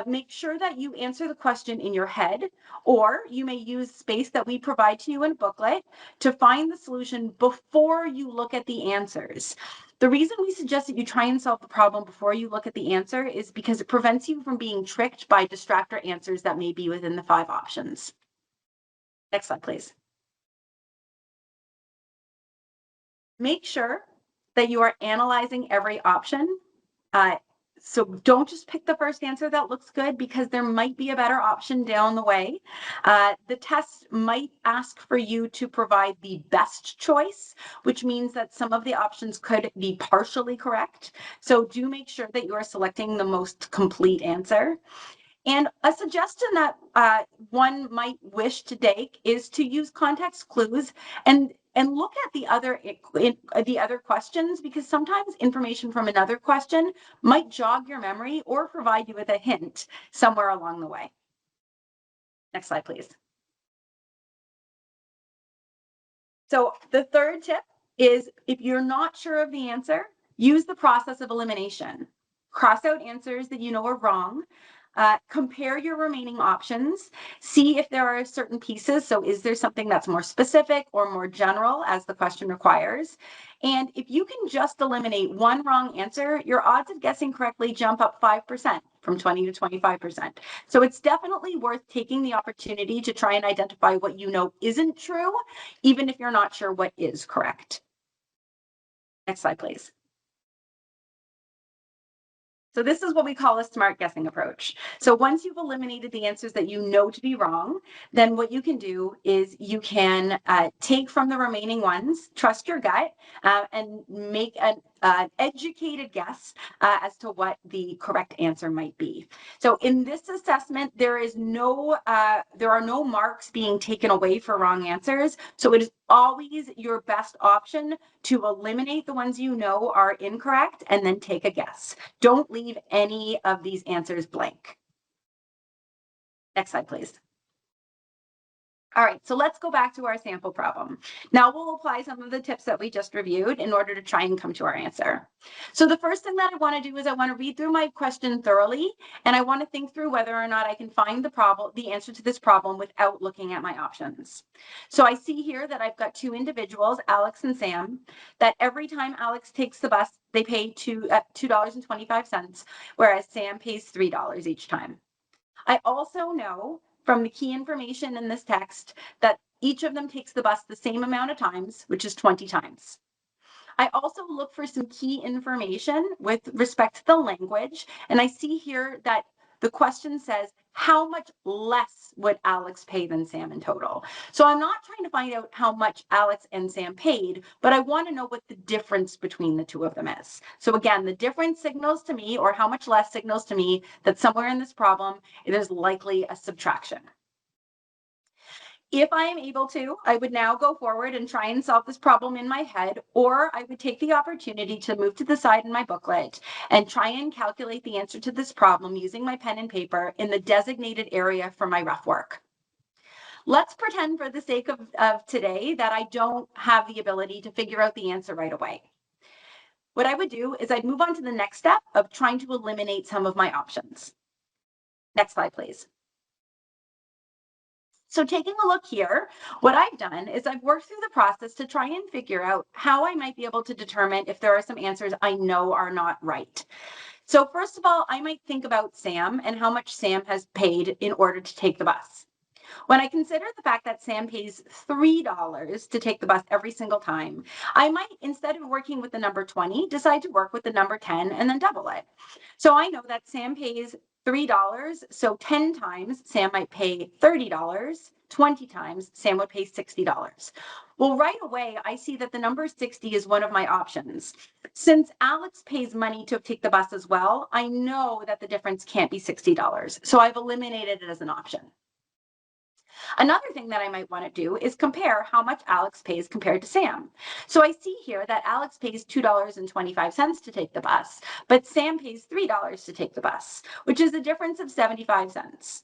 make sure that you answer the question in your head, or you may use space that we provide to you in a booklet to find the solution before you look at the answers. The reason we suggest that you try and solve the problem before you look at the answer is because it prevents you from being tricked by distractor answers that may be within the 5 options. Next slide, please. Make sure that you are analyzing every option. So don't just pick the first answer that looks good, because there might be a better option down the way. The test might ask for you to provide the best choice, which means that some of the options could be partially correct. So do make sure that you are selecting the most complete answer. And a suggestion that one might wish to take is to use context clues and look at the other questions, because sometimes information from another question might jog your memory or provide you with a hint somewhere along the way. Next slide, please. So the third tip is, if you're not sure of the answer, use the process of elimination. Cross out answers that you know are wrong. Compare your remaining options, see if there are certain pieces. So is there something that's more specific or more general as the question requires? And if you can just eliminate one wrong answer, your odds of guessing correctly jump up 5% from 20 to 25%. So it's definitely worth taking the opportunity to try and identify what you know isn't true, even if you're not sure what is correct. Next slide, please. So this is what we call a smart guessing approach. So once you've eliminated the answers that you know to be wrong, then what you can do is you can take from the remaining ones, trust your gut, and make an educated guess as to what the correct answer might be. So in this assessment, there are no marks being taken away for wrong answers. So it is always your best option to eliminate the ones you know are incorrect and then take a guess. Don't leave any of these answers blank. Next slide, please. All right, so let's go back to our sample problem. Now we'll apply some of the tips that we just reviewed in order to try and come to our answer. So the first thing that I want to do is I want to read through my question thoroughly, and I want to think through whether or not I can find the answer to this problem without looking at my options. So I see here that I've got 2 individuals, Alex and Sam, that every time Alex takes the bus, they pay $2.25, whereas Sam pays $3 each time. I also know from the key information in this text that each of them takes the bus the same amount of times, which is 20 times. I also look for some key information with respect to the language. And I see here that the question says, how much less would Alex pay than Sam in total? So I'm not trying to find out how much Alex and Sam paid, but I want to know what the difference between the two of them is. So again, the difference signals to me, or how much less signals to me, that somewhere in this problem, it is likely a subtraction. If I am able to, I would now go forward and try and solve this problem in my head, or I would take the opportunity to move to the side in my booklet and try and calculate the answer to this problem using my pen and paper in the designated area for my rough work. Let's pretend for the sake of today that I don't have the ability to figure out the answer right away. What I would do is I'd move on to the next step of trying to eliminate some of my options. Next slide, please. So taking a look here, what I've done is I've worked through the process to try and figure out how I might be able to determine if there are some answers I know are not right. So first of all, I might think about Sam and how much Sam has paid in order to take the bus. When I consider the fact that Sam pays $3 to take the bus every single time, I might, instead of working with the number 20, decide to work with the number 10 and then double it. So I know that Sam pays $3, so 10 times Sam might pay $30, 20 times Sam would pay $60. Well, right away, I see that the number 60 is one of my options. Since Alex pays money to take the bus as well, I know that the difference can't be $60. So I've eliminated it as an option. Another thing that I might want to do is compare how much Alex pays compared to Sam. So I see here that Alex pays $2.25 to take the bus, but Sam pays $3 to take the bus, which is a difference of 75 cents.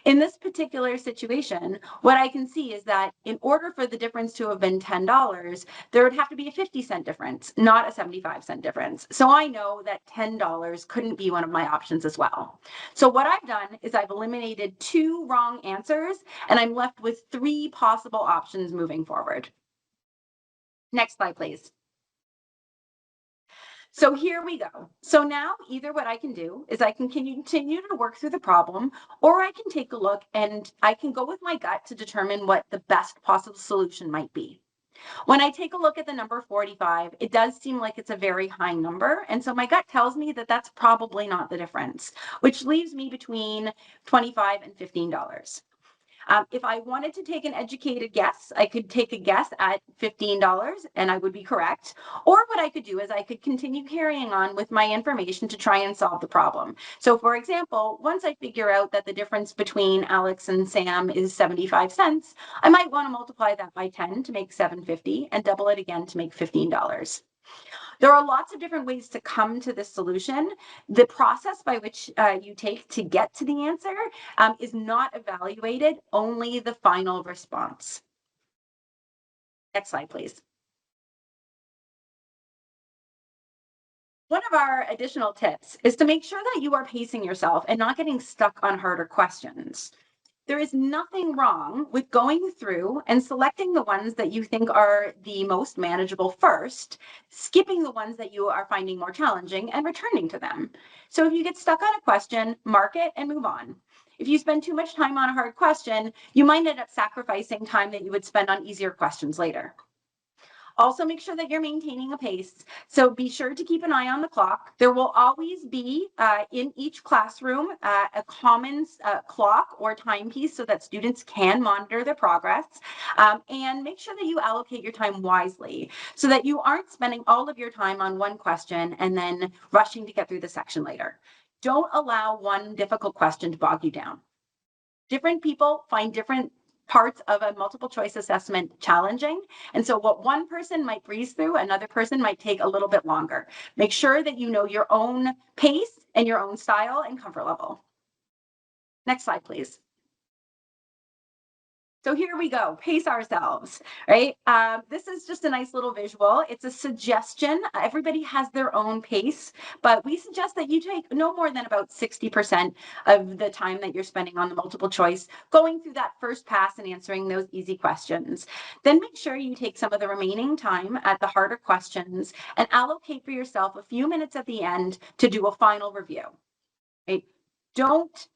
In this particular situation, what I can see is that in order for the difference to have been $10, there would have to be a 50-cent difference, not a 75-cent difference. So I know that $10 couldn't be one of my options as well. So what I've done is I've eliminated 2 wrong answers, and I'm left with 3 possible options moving forward. Next slide, please. So here we go. So now either what I can do is I can continue to work through the problem, or I can take a look and I can go with my gut to determine what the best possible solution might be. When I take a look at the number 45, it does seem like it's a very high number. And so my gut tells me that that's probably not the difference, which leaves me between $25 and $15. If I wanted to take an educated guess, I could take a guess at $15 and I would be correct. Or what I could do is I could continue carrying on with my information to try and solve the problem. So for example, once I figure out that the difference between Alex and Sam is 75 cents, I might want to multiply that by 10 to make $7.50 and double it again to make $15. There are lots of different ways to come to this solution. The process by which you take to get to the answer is not evaluated, only the final response. Next slide, please. One of our additional tips is to make sure that you are pacing yourself and not getting stuck on harder questions. There is nothing wrong with going through and selecting the ones that you think are the most manageable first, skipping the ones that you are finding more challenging and returning to them. So if you get stuck on a question, mark it and move on. If you spend too much time on a hard question, you might end up sacrificing time that you would spend on easier questions later. Also, make sure that you're maintaining a pace. So be sure to keep an eye on the clock. There will always be in each classroom a common clock or timepiece so that students can monitor their progress. And make sure that you allocate your time wisely so that you aren't spending all of your time on one question and then rushing to get through the section later. Don't allow one difficult question to bog you down. Different people find different parts of a multiple choice assessment challenging. And so what one person might breeze through, another person might take a little bit longer. Make sure that you know your own pace and your own style and comfort level. Next slide, please. So here we go, pace ourselves, right? This is just a nice little visual. It's a suggestion. Everybody has their own pace, but we suggest that you take no more than about 60% of the time that you're spending on the multiple choice, going through that first pass and answering those easy questions. Then make sure you take some of the remaining time at the harder questions and allocate for yourself a few minutes at the end to do a final review, right? Don't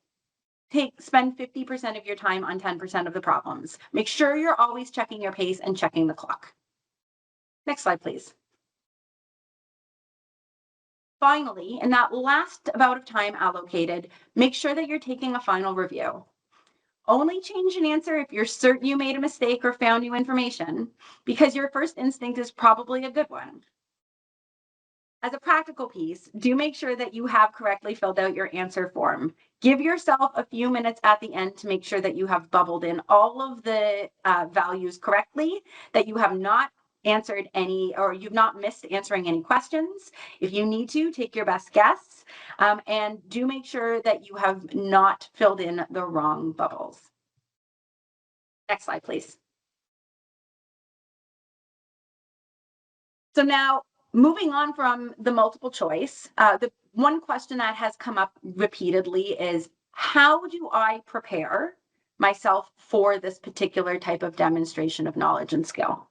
spend 50% of your time on 10% of the problems. Make sure you're always checking your pace and checking the clock. Next slide, please. Finally, in that last amount of time allocated, make sure that you're taking a final review. Only change an answer if you're certain you made a mistake or found new information, because your first instinct is probably a good one. As a practical piece, do make sure that you have correctly filled out your answer form. Give yourself a few minutes at the end to make sure that you have bubbled in all of the values correctly, that you have not answered any, or you've not missed answering any questions. If you need to, take your best guess, and do make sure that you have not filled in the wrong bubbles. Next slide, please. So now, moving on from the multiple choice, the one question that has come up repeatedly is, how do I prepare myself for this particular type of demonstration of knowledge and skill?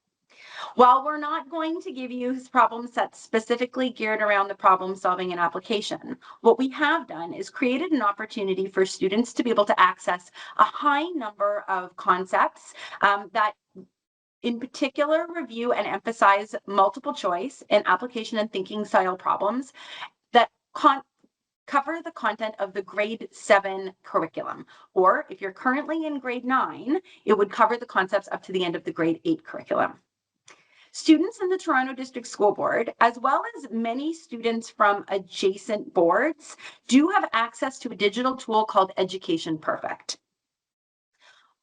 While we're not going to give you problem sets specifically geared around the problem solving and application, what we have done is created an opportunity for students to be able to access a high number of concepts that in particular review and emphasize multiple choice and application and thinking style problems that cover the content of the grade 7 curriculum. Or if you're currently in grade 9, it would cover the concepts up to the end of the grade 8 curriculum. Students in the Toronto District School Board, as well as many students from adjacent boards, do have access to a digital tool called Education Perfect.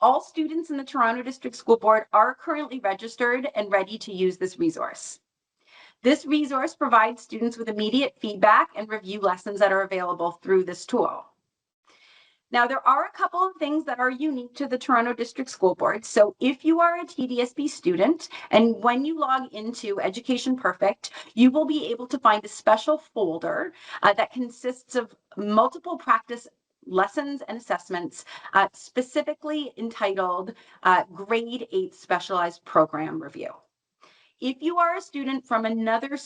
All students in the Toronto District School Board are currently registered and ready to use this resource. This resource provides students with immediate feedback and review lessons that are available through this tool. Now, there are a couple of things that are unique to the Toronto District School Board. So if you are a TDSB student, and when you log into Education Perfect, you will be able to find a special folder that consists of multiple practice lessons and assessments specifically entitled Grade 8 Specialized Program Review. If you are a student from another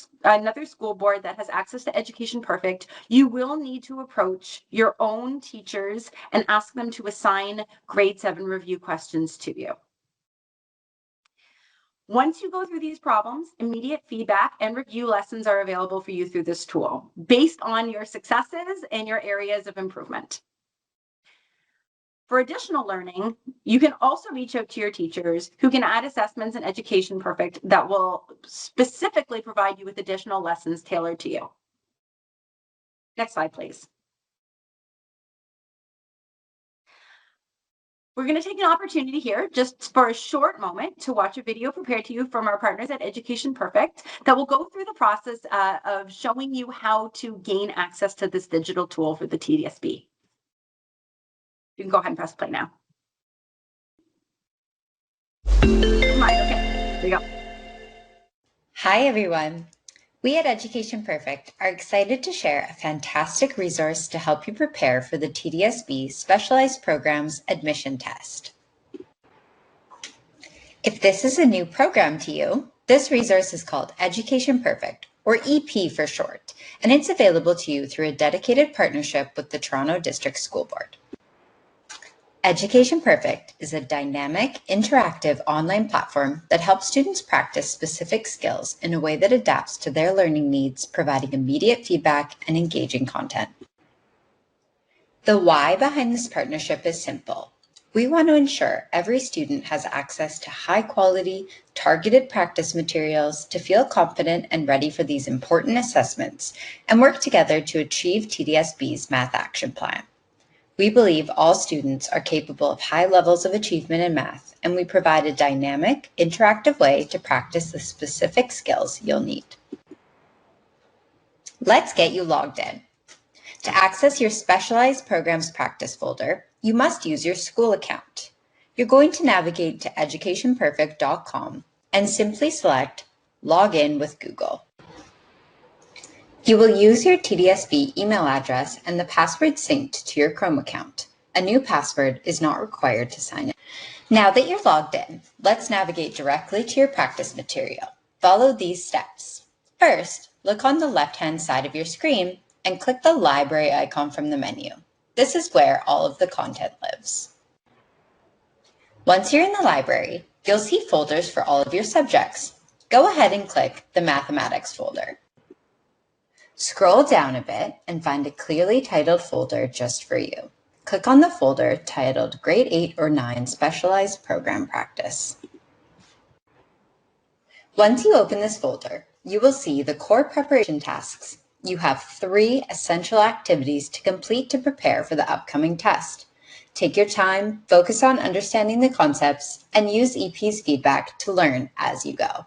school board that has access to Education Perfect, you will need to approach your own teachers and ask them to assign grade 7 review questions to you. Once you go through these problems, immediate feedback and review lessons are available for you through this tool based on your successes and your areas of improvement. For additional learning, you can also reach out to your teachers who can add assessments in Education Perfect that will specifically provide you with additional lessons tailored to you. Next slide, please. We're going to take an opportunity here just for a short moment to watch a video prepared to you from our partners at Education Perfect that will go through the process of showing you how to gain access to this digital tool for the TDSB. You can go ahead and press play now. Okay, there you go. Hi, everyone. We at Education Perfect are excited to share a fantastic resource to help you prepare for the TDSB Specialized Programs Admission Test. If this is a new program to you, this resource is called Education Perfect, or EP for short, and it's available to you through a dedicated partnership with the Toronto District School Board. Education Perfect is a dynamic, interactive online platform that helps students practice specific skills in a way that adapts to their learning needs, providing immediate feedback and engaging content. The why behind this partnership is simple. We want to ensure every student has access to high-quality, targeted practice materials to feel confident and ready for these important assessments and work together to achieve TDSB's Math Action Plan. We believe all students are capable of high levels of achievement in math, and we provide a dynamic, interactive way to practice the specific skills you'll need. Let's get you logged in. To access your Specialized Programs Practice folder, you must use your school account. You're going to navigate to educationperfect.com and simply select Login with Google. You will use your TDSB email address and the password synced to your Chrome account. A new password is not required to sign in. Now that you're logged in, let's navigate directly to your practice material. Follow these steps. First, look on the left-hand side of your screen and click the library icon from the menu. This is where all of the content lives. Once you're in the library, you'll see folders for all of your subjects. Go ahead and click the Mathematics folder. Scroll down a bit and find a clearly titled folder just for you. Click on the folder titled Grade 8 or 9 Specialized Program Practice. Once you open this folder, you will see the core preparation tasks. You have 3 essential activities to complete to prepare for the upcoming test. Take your time, focus on understanding the concepts, and use EP's feedback to learn as you go.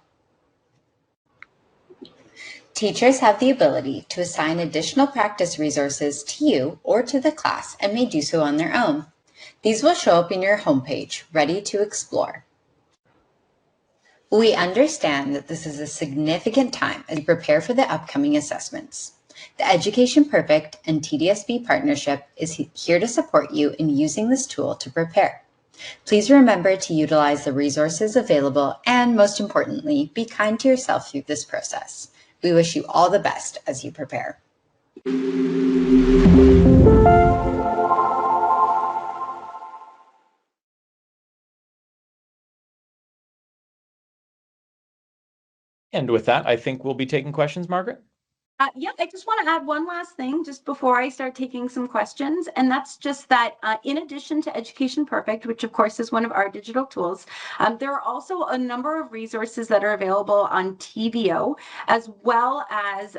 Teachers have the ability to assign additional practice resources to you or to the class and may do so on their own. These will show up in your homepage, ready to explore. We understand that this is a significant time as you prepare for the upcoming assessments. The Education Perfect and TDSB partnership is here to support you in using this tool to prepare. Please remember to utilize the resources available and, most importantly, be kind to yourself through this process. We wish you all the best as you prepare. And with that, I think we'll be taking questions, Margaret. Yeah, I just want to add one last thing just before I start taking some questions. And that's just that in addition to Education Perfect, which of course is one of our digital tools, there are also a number of resources that are available on TVO, as well as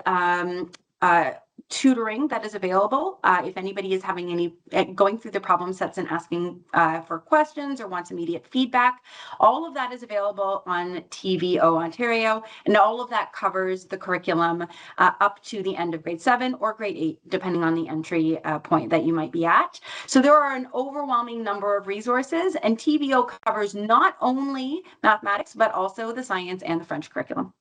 tutoring that is available if anybody is having going through the problem sets and asking for questions or wants immediate feedback. All of that is available on TVO Ontario, and all of that covers the curriculum up to the end of grade 7 or grade 8, depending on the entry point that you might be at. So there are an overwhelming number of resources, and TVO covers not only mathematics, but also the science and the French curriculum.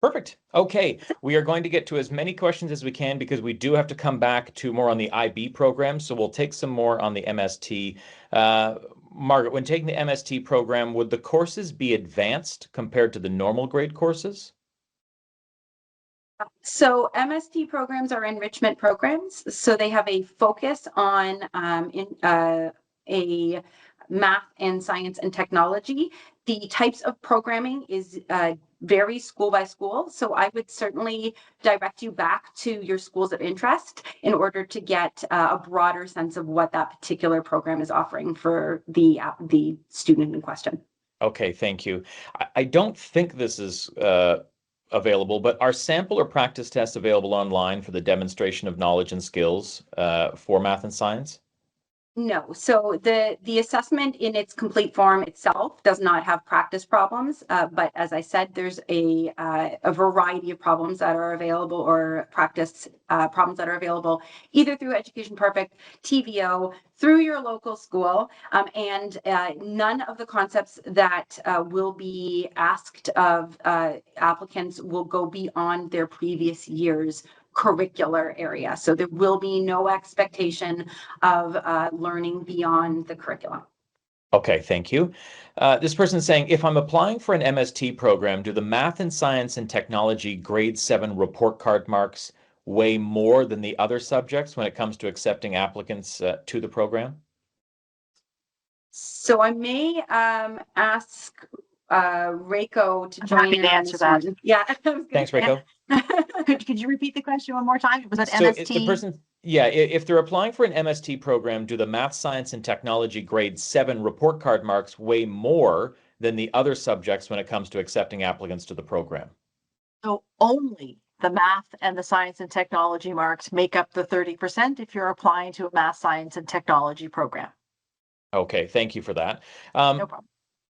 Perfect. Okay, we are going to get to as many questions as we can because we do have to come back to more on the IB program. So we'll take some more on the MST. Margaret, when taking the MST program, would the courses be advanced compared to the normal grade courses? So MST programs are enrichment programs. So they have a focus on a math and science and technology. The types of programming is varies school by school. So I would certainly direct you back to your schools of interest in order to get a broader sense of what that particular program is offering for the student in question. Okay, thank you. I don't think this is available, but are sample or practice tests available online for the demonstration of knowledge and skills for math and science? No. So the assessment in its complete form itself does not have practice problems, but as I said, there's a variety of problems that are available, or practice problems that are available either through Education Perfect, TVO, through your local school, and none of the concepts that will be asked of applicants will go beyond their previous year's curricular area. So there will be no expectation of learning beyond the curriculum. Okay, thank you. This person is saying, if I'm applying for an MST program, do the math and science and technology grade 7 report card marks weigh more than the other subjects when it comes to accepting applicants to the program? So I may ask Reiko to join in to answer that. one. Yeah. Thanks, Reiko. Could you repeat the question one more time? Was that So MST? the person, yeah, if they're applying for an MST program, do the math, science, and technology grade 7 report card marks weigh more than the other subjects when it comes to accepting applicants to the program? So only the math and the science and technology marks make up the 30% if you're applying to a math, science, and technology program. Okay, thank you for that. No problem.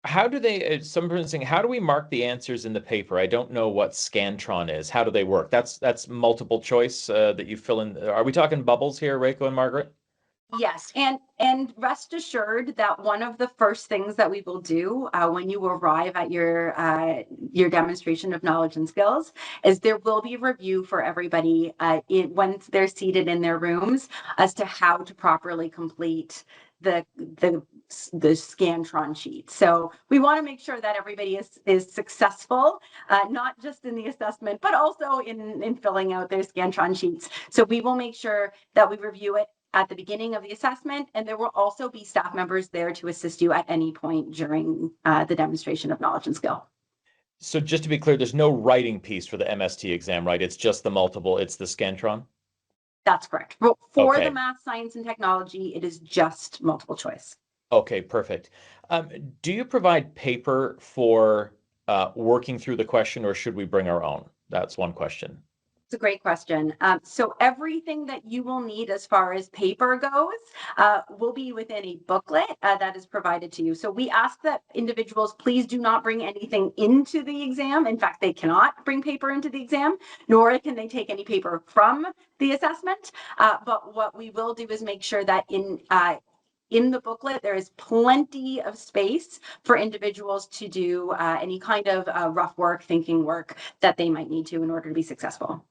How do they, some person saying, how do we mark the answers in the paper? I don't know what Scantron is. How do they work? That's multiple choice that you fill in. Are we talking bubbles here, Reiko and Margaret? Yes, and rest assured that one of the first things that we will do when you arrive at your demonstration of knowledge and skills is there will be a review for everybody once they're seated in their rooms as to how to properly complete the Scantron sheet. So we want to make sure that everybody is successful, not just in the assessment, but also in filling out their Scantron sheets. So we will make sure that we review it at the beginning of the assessment, and there will also be staff members there to assist you at any point during the demonstration of knowledge and skill. So just to be clear, there's no writing piece for the MST exam, right? It's just the multiple, it's the Scantron? That's correct. Well, for the Okay. math, science, and technology, it is just multiple choice. Okay, perfect. Do you provide paper for working through the question, or should we bring our own? That's one question. It's a great question. So everything that you will need as far as paper goes will be within a booklet that is provided to you. So we ask that individuals please do not bring anything into the exam. In fact, they cannot bring paper into the exam, nor can they take any paper from the assessment. But what we will do is make sure that in the booklet, there is plenty of space for individuals to do any kind of rough work, thinking work that they might need to in order to be successful.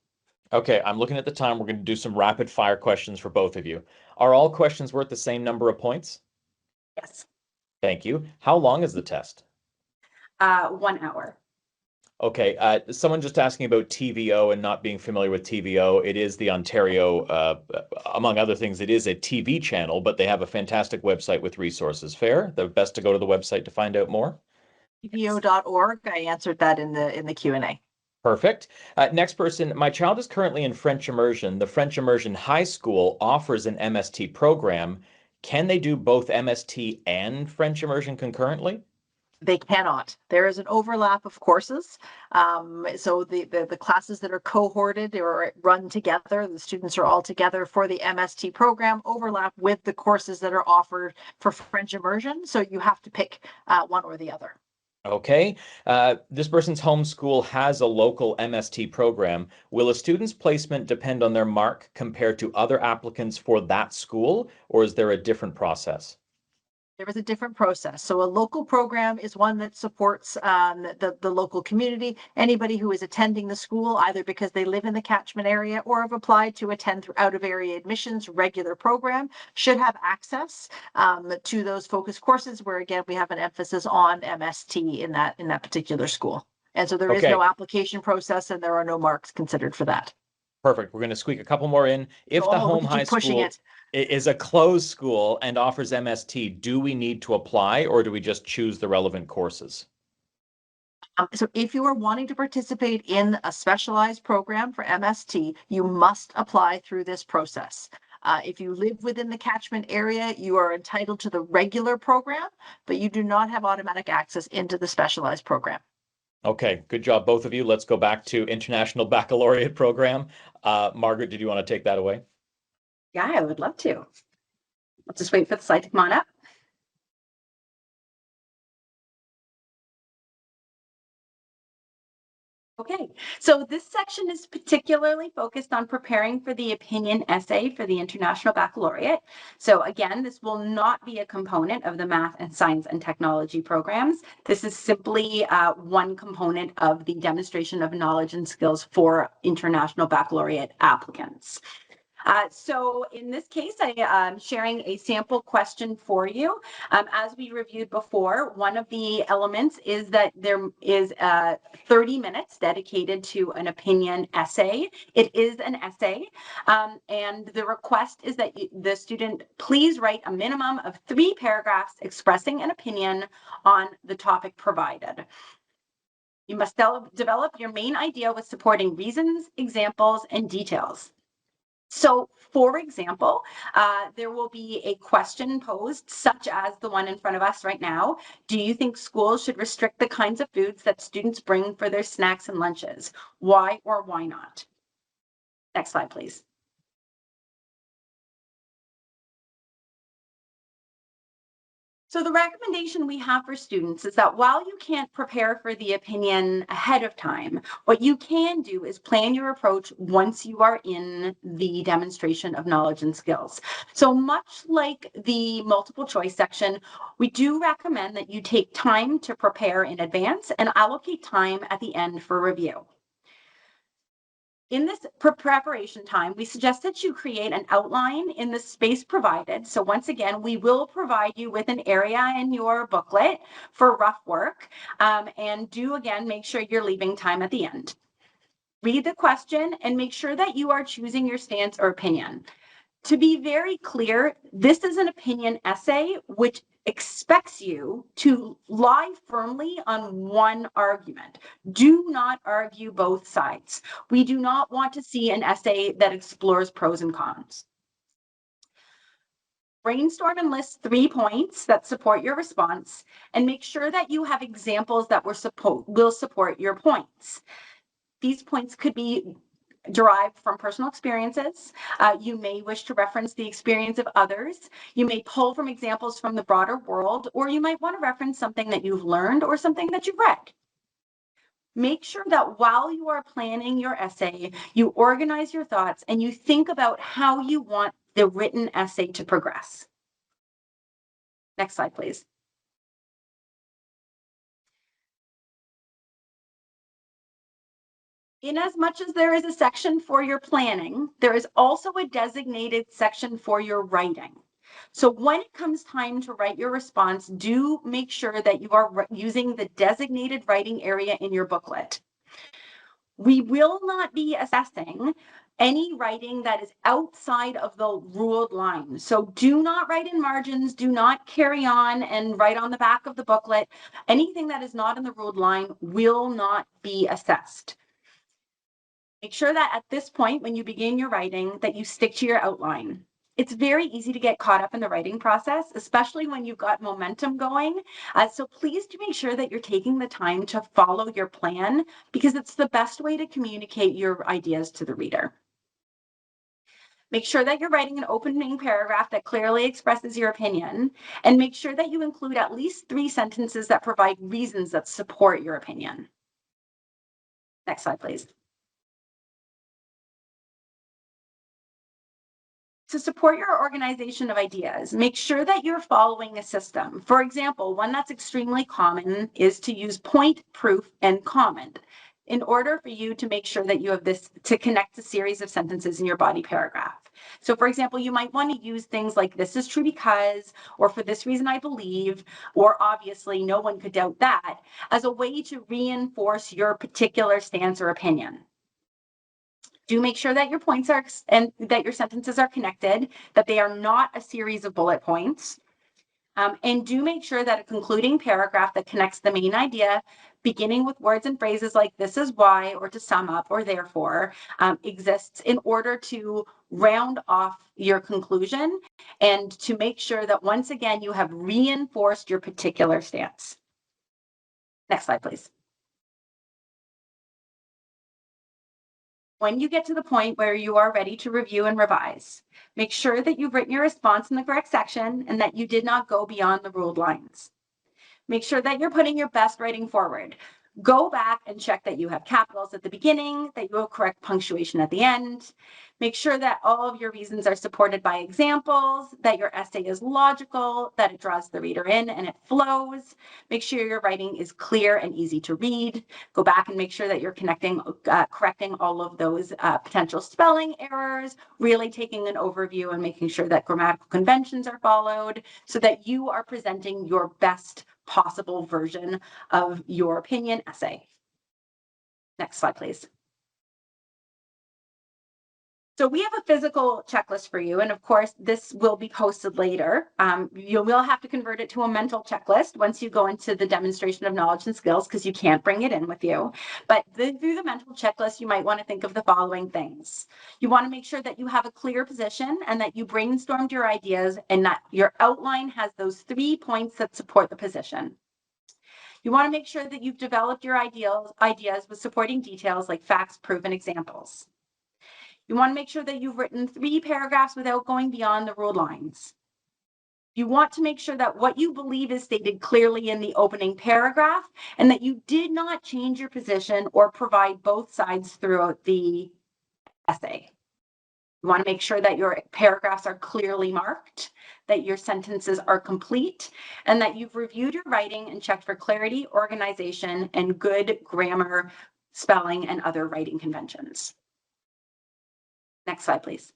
Okay, I'm looking at the time. We're going to do some rapid fire questions for both of you. Are all questions worth the same number of points? Yes. Thank you. How long is the test? 1 hour. Okay, someone just asking about TVO and not being familiar with TVO. It is the Ontario, among other things, it is a TV channel, but they have a fantastic website with resources. Fair? The best to go to the website to find out more? TVO.org. I answered that in the Q&A. Perfect. Next person, my child is currently in French immersion. The French immersion high school offers an MST program. Can they do both MST and French immersion concurrently? They cannot. There is an overlap of courses. So the classes that are cohorted or run together, the students are all together for the MST program, overlap with the courses that are offered for French immersion. So you have to pick one or the other. Okay. This person's home school has a local MST program. Will a student's placement depend on their mark compared to other applicants for that school, or is there a different process? There is a different process. So a local program is one that supports the local community. Anybody who is attending the school, either because they live in the catchment area or have applied to attend through out of area admissions regular program, should have access to those focus courses where, again, we have an emphasis on MST in that particular school. And so there is no application process and there are no marks considered for that. Perfect. We're going to squeak a couple more in. If the home high school is a closed school and offers MST, do we need to apply or do we just choose the relevant courses? So if you are wanting to participate in a specialized program for MST, you must apply through this process. If you live within the catchment area, you are entitled to the regular program, but you do not have automatic access into the specialized program. Okay, good job, both of you. Let's go back to International Baccalaureate Program. Margaret, did you want to take that away? Yeah, I would love to. Let's just wait for the slide to come on up. Okay, so this section is particularly focused on preparing for the opinion essay for the International Baccalaureate. So again, this will not be a component of the math and science and technology programs. This is simply one component of the demonstration of knowledge and skills for International Baccalaureate applicants. So in this case, I am sharing a sample question for you. As we reviewed before, one of the elements is that there is 30 minutes dedicated to an opinion essay. It is an essay, and the request is that the student please write a minimum of 3 paragraphs expressing an opinion on the topic provided. You must develop your main idea with supporting reasons, examples, and details. So, for example, there will be a question posed, such as the one in front of us right now. Do you think schools should restrict the kinds of foods that students bring for their snacks and lunches? Why or why not? Next slide, please. So the recommendation we have for students is that while you can't prepare for the opinion ahead of time, what you can do is plan your approach once you are in the demonstration of knowledge and skills. So much like the multiple choice section, we do recommend that you take time to prepare in advance and allocate time at the end for review. In this preparation time, we suggest that you create an outline in the space provided. So once again, we will provide you with an area in your booklet for rough work. And do again, make sure you're leaving time at the end. Read the question and make sure that you are choosing your stance or opinion. To be very clear, this is an opinion essay, which expects you to lie firmly on one argument. Do not argue both sides. We do not want to see an essay that explores pros and cons. Brainstorm and list 3 points that support your response, and make sure that you have examples that will support your points. These points could be derived from personal experiences. You may wish to reference the experience of others. You may pull from examples from the broader world, or you might want to reference something that you've learned or something that you've read. Make sure that while you are planning your essay, you organize your thoughts and you think about how you want the written essay to progress. Next slide, please. In as much as there is a section for your planning, there is also a designated section for your writing. So when it comes time to write your response, do make sure that you are using the designated writing area in your booklet. We will not be assessing any writing that is outside of the ruled line. So do not write in margins, do not carry on and write on the back of the booklet. Anything that is not in the ruled line will not be assessed. Make sure that at this point, when you begin your writing, that you stick to your outline. It's very easy to get caught up in the writing process, especially when you've got momentum going. So please do make sure that you're taking the time to follow your plan, because it's the best way to communicate your ideas to the reader. Make sure that you're writing an opening paragraph that clearly expresses your opinion, and make sure that you include at least 3 sentences that provide reasons that support your opinion. Next slide, please. To support your organization of ideas, make sure that you're following a system. For example, one that's extremely common is to use point, proof, and comment in order for you to make sure that you have this to connect a series of sentences in your body paragraph. So for example, you might want to use things like "this is true because," or "for this reason I believe," or "obviously no one could doubt that," as a way to reinforce your particular stance or opinion. Do make sure that your points are and that your sentences are connected, that they are not a series of bullet points. And do make sure that a concluding paragraph that connects the main idea, beginning with words and phrases like "this is why," or "to sum up," or "therefore," exists in order to round off your conclusion and to make sure that once again you have reinforced your particular stance. Next slide, please. When you get to the point where you are ready to review and revise, make sure that you've written your response in the correct section and that you did not go beyond the ruled lines. Make sure that you're putting your best writing forward. Go back and check that you have capitals at the beginning, that you have correct punctuation at the end. Make sure that all of your reasons are supported by examples, that your essay is logical, that it draws the reader in and it flows. Make sure your writing is clear and easy to read. Go back and make sure that you're correcting all of those potential spelling errors, really taking an overview and making sure that grammatical conventions are followed so that you are presenting your best possible version of your opinion essay. Next slide, please. So we have a physical checklist for you, and of course, this will be posted later. You will have to convert it to a mental checklist once you go into the demonstration of knowledge and skills, because you can't bring it in with you. But through the mental checklist, you might want to think of the following things. You want to make sure that you have a clear position and that you brainstormed your ideas and that your outline has those 3 points that support the position. You want to make sure that you've developed your ideas with supporting details like facts, proof, and examples. You want to make sure that you've written 3 paragraphs without going beyond the ruled lines. You want to make sure that what you believe is stated clearly in the opening paragraph and that you did not change your position or provide both sides throughout the essay. You want to make sure that your paragraphs are clearly marked, that your sentences are complete, and that you've reviewed your writing and checked for clarity, organization, and good grammar, spelling, and other writing conventions. Next slide, please.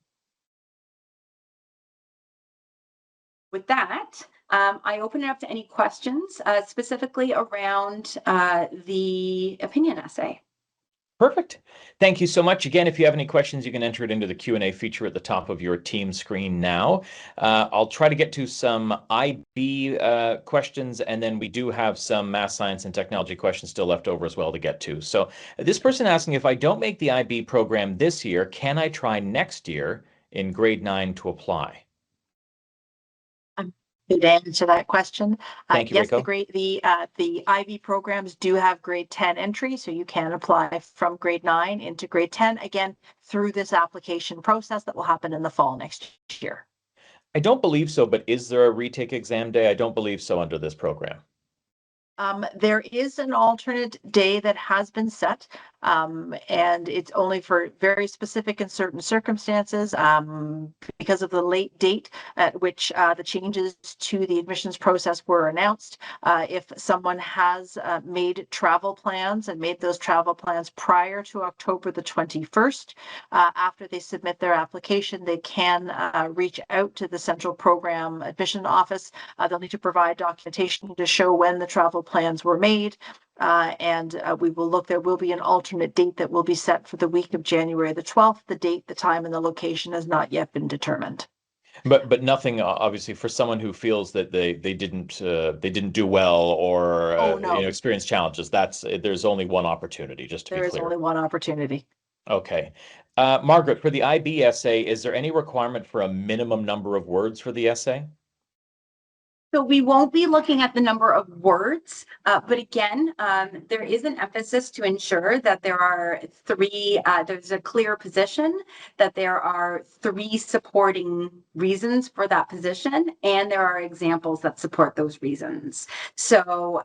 With that, I open it up to any questions, specifically around the opinion essay. Perfect. Thank you so much. Again, if you have any questions, you can enter it into the Q&A feature at the top of your team screen now. I'll try to get to some IB questions, and then we do have some math, science, and technology questions still left over as well to get to. So this person asking, if I don't make the IB program this year, can I try next year in grade 9 to apply? Good answer to that question. Thank you, yes, Rico. the IB programs do have grade 10 entry, so you can apply from grade 9 into grade 10 again through this application process that will happen in the fall next year. I don't believe so, but is there a retake exam day? I don't believe so under this program. There is an alternate day that has been set, and it's only for very specific and certain circumstances, because of the late date at which the changes to the admissions process were announced. If someone has made travel plans and made those travel plans prior to October the 21st, after they submit their application, they can reach out to the Central Program Admission Office. They'll need to provide documentation to show when the travel plans were made, and we will look. There will be an alternate date that will be set for the week of January the 12th. The date, the time, and the location has not yet been determined. But nothing obviously for someone who feels that they didn't do well or No. experience challenges. There's only one opportunity, just to be There clear. is only one opportunity. Okay. Margaret, for the IB essay, is there any requirement for a minimum number of words for the essay? So we won't be looking at the number of words, but again, there is an emphasis to ensure that there are there's a clear position, that there are 3 supporting reasons for that position, and there are examples that support those reasons. So,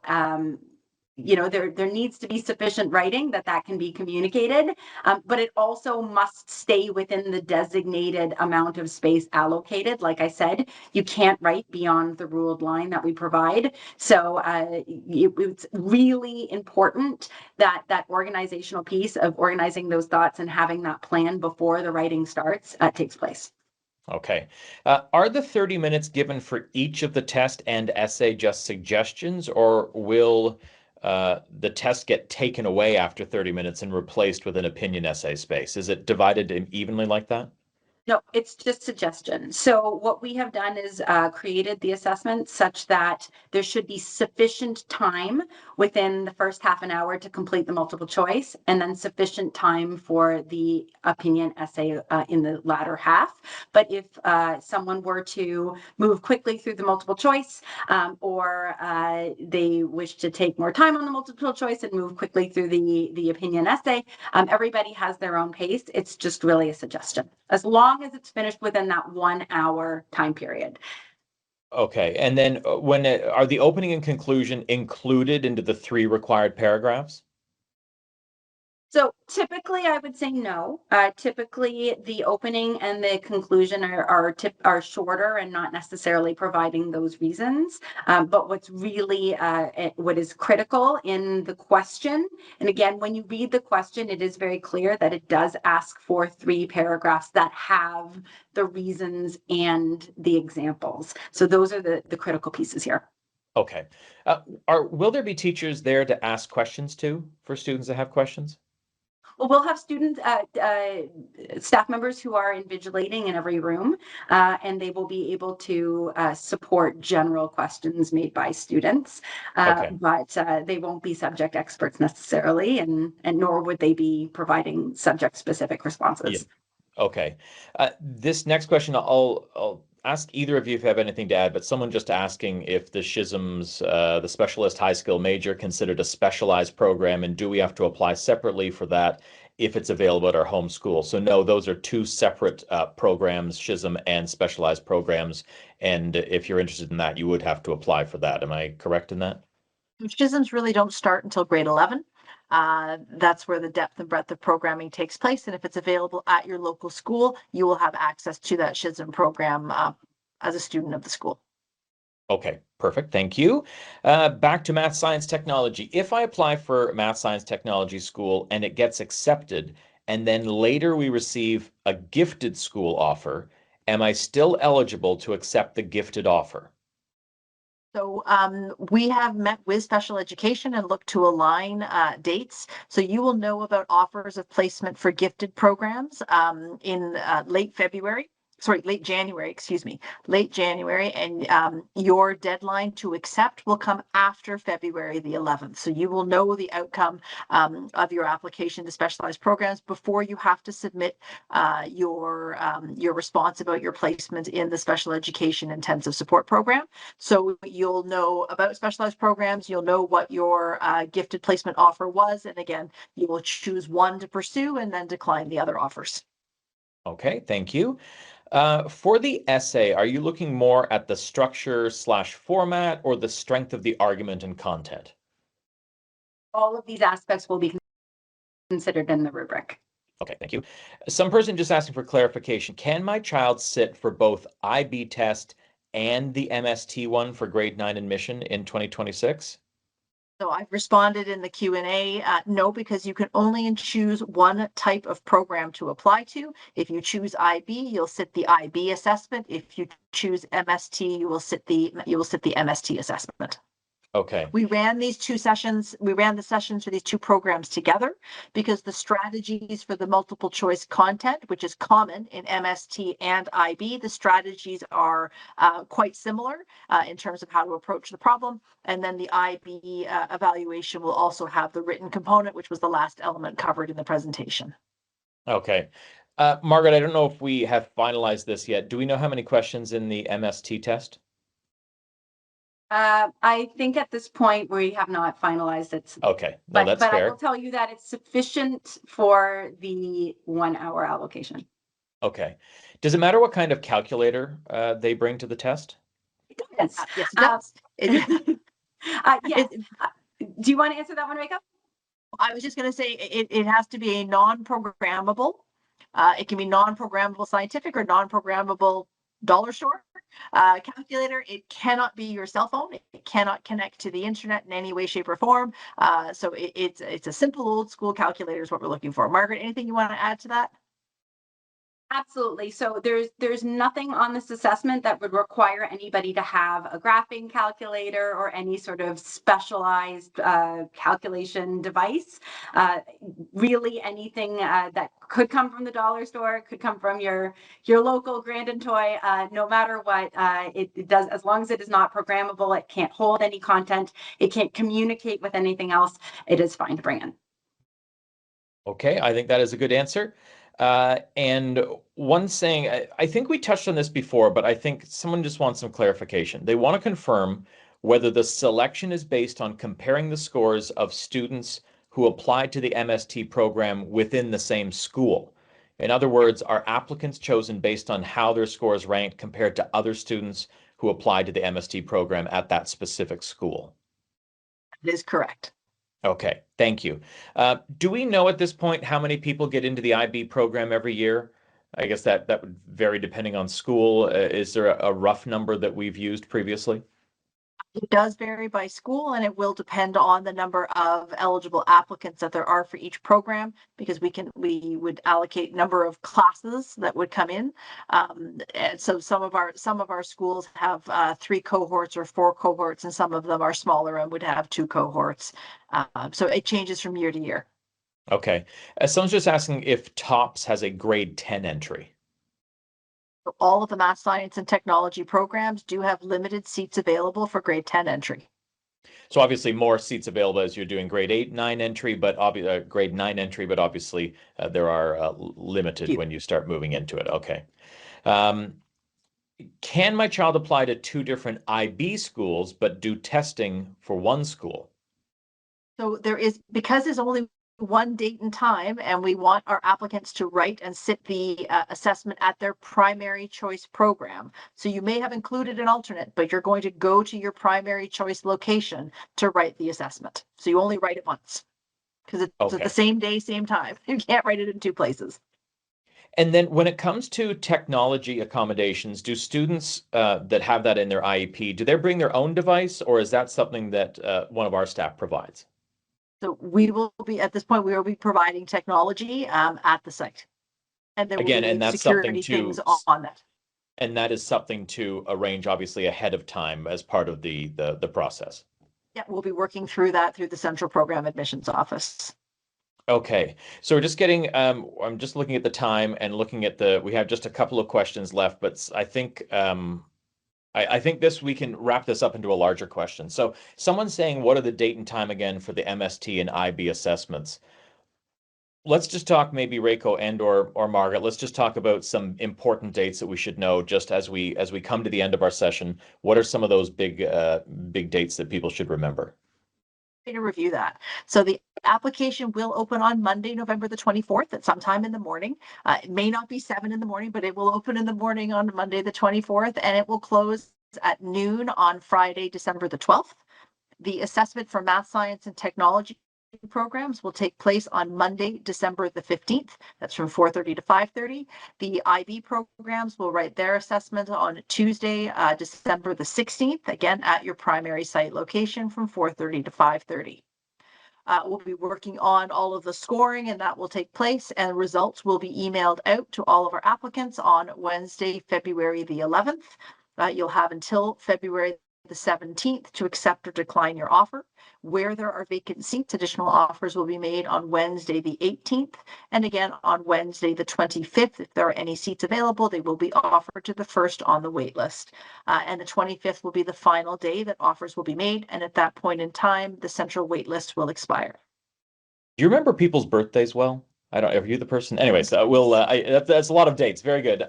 there needs to be sufficient writing that can be communicated, but it also must stay within the designated amount of space allocated. Like I said, you can't write beyond the ruled line that we provide. So it's really important that organizational piece of organizing those thoughts and having that plan before the writing starts takes place. Okay. Are the 30 minutes given for each of the test and essay just suggestions, or will the test get taken away after 30 minutes and replaced with an opinion essay space? Is it divided evenly like that? No, it's just suggestion. So what we have done is created the assessment such that there should be sufficient time within the first half an hour to complete the multiple choice, and then sufficient time for the opinion essay in the latter half. But if someone were to move quickly through the multiple choice, or they wish to take more time on the multiple choice and move quickly through the opinion essay, everybody has their own pace. It's just really a suggestion, as long as it's finished within that 1 hour time period. Okay. And then are the opening and conclusion included into the 3 required paragraphs? So typically I would say no. Typically the opening and the conclusion are shorter and not necessarily providing those reasons. But what's really what is critical in the question, and again, when you read the question, it is very clear that it does ask for 3 paragraphs that have the reasons and the examples. So those are the critical pieces here. Okay. Will there be teachers there to ask questions to for students that have questions? Well, we'll have students, staff members who are invigilating in every room, and they will be able to support general questions made by students, but they won't be subject experts necessarily, and nor would they be providing subject-specific responses. Yeah. Okay. This next question, I'll ask either of you if you have anything to add, but someone just asking if the SHISMs, the specialist high skill major, considered a specialized program, and do we have to apply separately for that if it's available at our home school? So no, those are 2 separate programs, SHISM and specialized programs. And if you're interested in that, you would have to apply for that. Am I correct in that? SHISMs really don't start until grade 11. That's where the depth and breadth of programming takes place. And if it's available at your local school, you will have access to that SHISM program as a student of the school. Okay, perfect. Thank you. Back to math, science, technology. If I apply for math, science, technology school and it gets accepted, and then later we receive a gifted school offer, am I still eligible to accept the gifted offer? So we have met with special education and looked to align dates. So you will know about offers of placement for gifted programs in late January, late January. And your deadline to accept will come after February the 11th. So you will know the outcome of your application to specialized programs before you have to submit your response about your placement in the special education intensive support program. So you'll know about specialized programs, you'll know what your gifted placement offer was, and again, you will choose one to pursue and then decline the other offers. Okay, thank you. For the essay, are you looking more at the structure/format or the strength of the argument and content? All of these aspects will be considered in the rubric. Okay, thank you. Some person just asking for clarification. Can my child sit for both IB test and the MST one for grade 9 admission in 2026? So I've responded in the Q&A, no, because you can only choose one type of program to apply to. If you choose IB, you'll sit the IB assessment. If you choose MST, you will sit the MST assessment. Okay. We ran the sessions for these two programs together because the strategies for the multiple choice content, which is common in MST and IB, the strategies are quite similar in terms of how to approach the problem. And then the IB evaluation will also have the written component, which was the last element covered in the presentation. Okay. Margaret, I don't know if we have finalized this yet. Do we know how many questions in the MST test? I think at this point we have not finalized it. Okay, no, that's but fair. I will tell you that it's sufficient for the 1 hour allocation. Okay. Does it matter what kind of calculator they bring to the test? Yes, yes, it does. Yes. Do you want to answer that one, Reka? I was just going to say it has to be a non-programmable. It can be non-programmable scientific or non-programmable dollar store calculator. It cannot be your cell phone. It cannot connect to the internet in any way, shape, or form. So it's a simple old school calculator is what we're looking for. Margaret, anything you want to add to that? Absolutely. So there's nothing on this assessment that would require anybody to have a graphing calculator or any sort of specialized calculation device. Really anything that could come from the dollar store, could come from your local Grandin toy, no matter what it does, as long as it is not programmable, it can't hold any content, it can't communicate with anything else, it is fine to bring in. Okay, I think that is a good answer. And one saying, I think we touched on this before, but I think someone just wants some clarification. They want to confirm whether the selection is based on comparing the scores of students who applied to the MST program within the same school. In other words, are applicants chosen based on how their scores ranked compared to other students who applied to the MST program at that specific school? That is correct. Okay, thank you. Do we know at this point how many people get into the IB program every year? I guess that would vary depending on school. Is there a rough number that we've used previously? It does vary by school, and it will depend on the number of eligible applicants that there are for each program, because we would allocate number of classes that would come in. And so some of our schools have 3 cohorts or 4 cohorts, and some of them are smaller and would have 2 cohorts. So it changes from year to year. Okay. Someone's just asking if TOPS has a grade 10 entry. All of the math, science, and technology programs do have limited seats available for grade 10 entry. So obviously more seats available as you're doing grade 8, 9 entry, but grade 9 entry, but obviously there are limited when you start moving into it. Okay. Can my child apply to 2 different IB schools, but do testing for one school? So because there's only one date and time, and we want our applicants to write and sit the assessment at their primary choice program. So you may have included an alternate, but you're going to go to your primary choice location to write the assessment. So you only write it once because it's at the same day, same time. You can't write it in 2 places. And then when it comes to technology accommodations, do students that have that in their IEP, do they bring their own device, or is that something that one of our staff provides? So at this point, we will be providing technology at the site. And there will Again, be and that's security something things on that. And that is something to arrange, obviously, ahead of time as part of the process. Yeah, we'll be working through that through the Central Program Admissions Office. Okay, so we're just getting, I'm just looking at the time and looking at we have just a couple of questions left, but I think, I think we can wrap this up into a larger question. So someone's saying, what are the date and time again for the MST and IB assessments? Let's just talk, maybe Reiko and or Margaret, let's just talk about some important dates that we should know just as we come to the end of our session. What are some of those big dates that people should remember? To review that. So the application will open on Monday, November the 24th at sometime in the morning. It may not be 7 in the morning, but it will open in the morning on Monday the 24th, and it will close at noon on Friday, December the 12th. The assessment for math, science, and technology programs will take place on Monday, December the 15th. That's from 4:30 to 5:30. The IB programs will write their assessment on Tuesday, December the 16th, again at your primary site location from 4:30 to 5:30. We'll be working on all of the scoring, and that will take place, and results will be emailed out to all of our applicants on Wednesday, February the 11th. You'll have until February the 17th to accept or decline your offer. Where there are vacant seats, additional offers will be made on Wednesday the 18th, and again on Wednesday the 25th. If there are any seats available, they will be offered to the first on the wait list. And the 25th will be the final day that offers will be made, and at that point in time, the central wait list will expire. Do you remember people's birthdays well? I don't. Are you the person? Anyways, that's a lot of dates. Very good.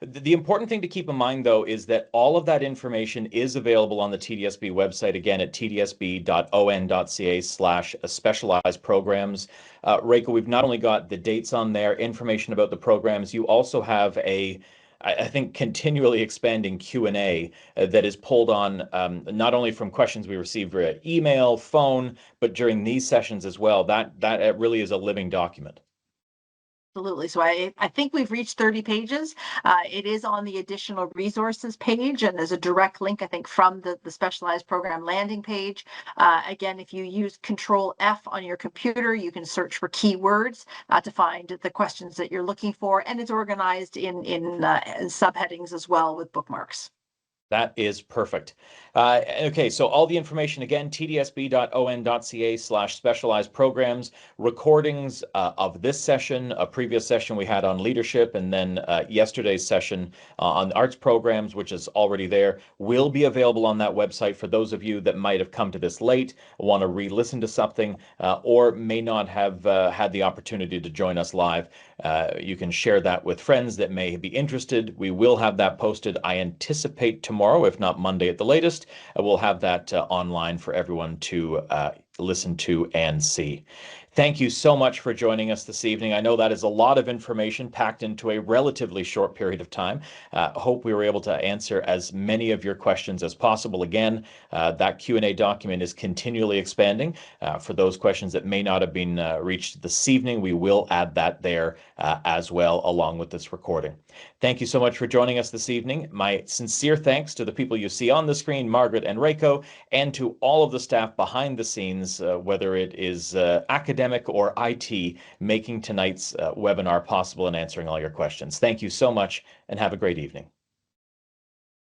The important thing to keep in mind, though, is that all of that information is available on the TDSB website, again at tdsb.on.ca/specialized programs. Reiko, we've not only got the dates on there, information about the programs, you also have I think, continually expanding Q&A that is pulled on not only from questions we receive via email, phone, but during these sessions as well. That really is a living document. Absolutely. So I think we've reached 30 pages. It is on the additional resources page, and there's a direct link, I think, from the specialized program landing page. Again, if you use Control F on your computer, you can search for keywords to find the questions that you're looking for, and it's organized in subheadings as well with bookmarks. That is perfect. Okay, so all the information again, tdsb.on.ca/specialized programs, recordings of this session, a previous session we had on leadership, and then yesterday's session on arts programs, which is already there, will be available on that website for those of you that might have come to this late, want to re-listen to something, or may not have had the opportunity to join us live. You can share that with friends that may be interested. We will have that posted, I anticipate, tomorrow, if not Monday at the latest. We'll have that online for everyone to listen to and see. Thank you so much for joining us this evening. I know that is a lot of information packed into a relatively short period of time. Hope we were able to answer as many of your questions as possible. Again, that Q&A document is continually expanding. For those questions that may not have been reached this evening, we will add that there as well, along with this recording. Thank you so much for joining us this evening. My sincere thanks to the people you see on the screen, Margaret and Reiko, and to all of the staff behind the scenes, whether it is academic or IT, making tonight's webinar possible and answering all your questions. Thank you so much, and have a great evening.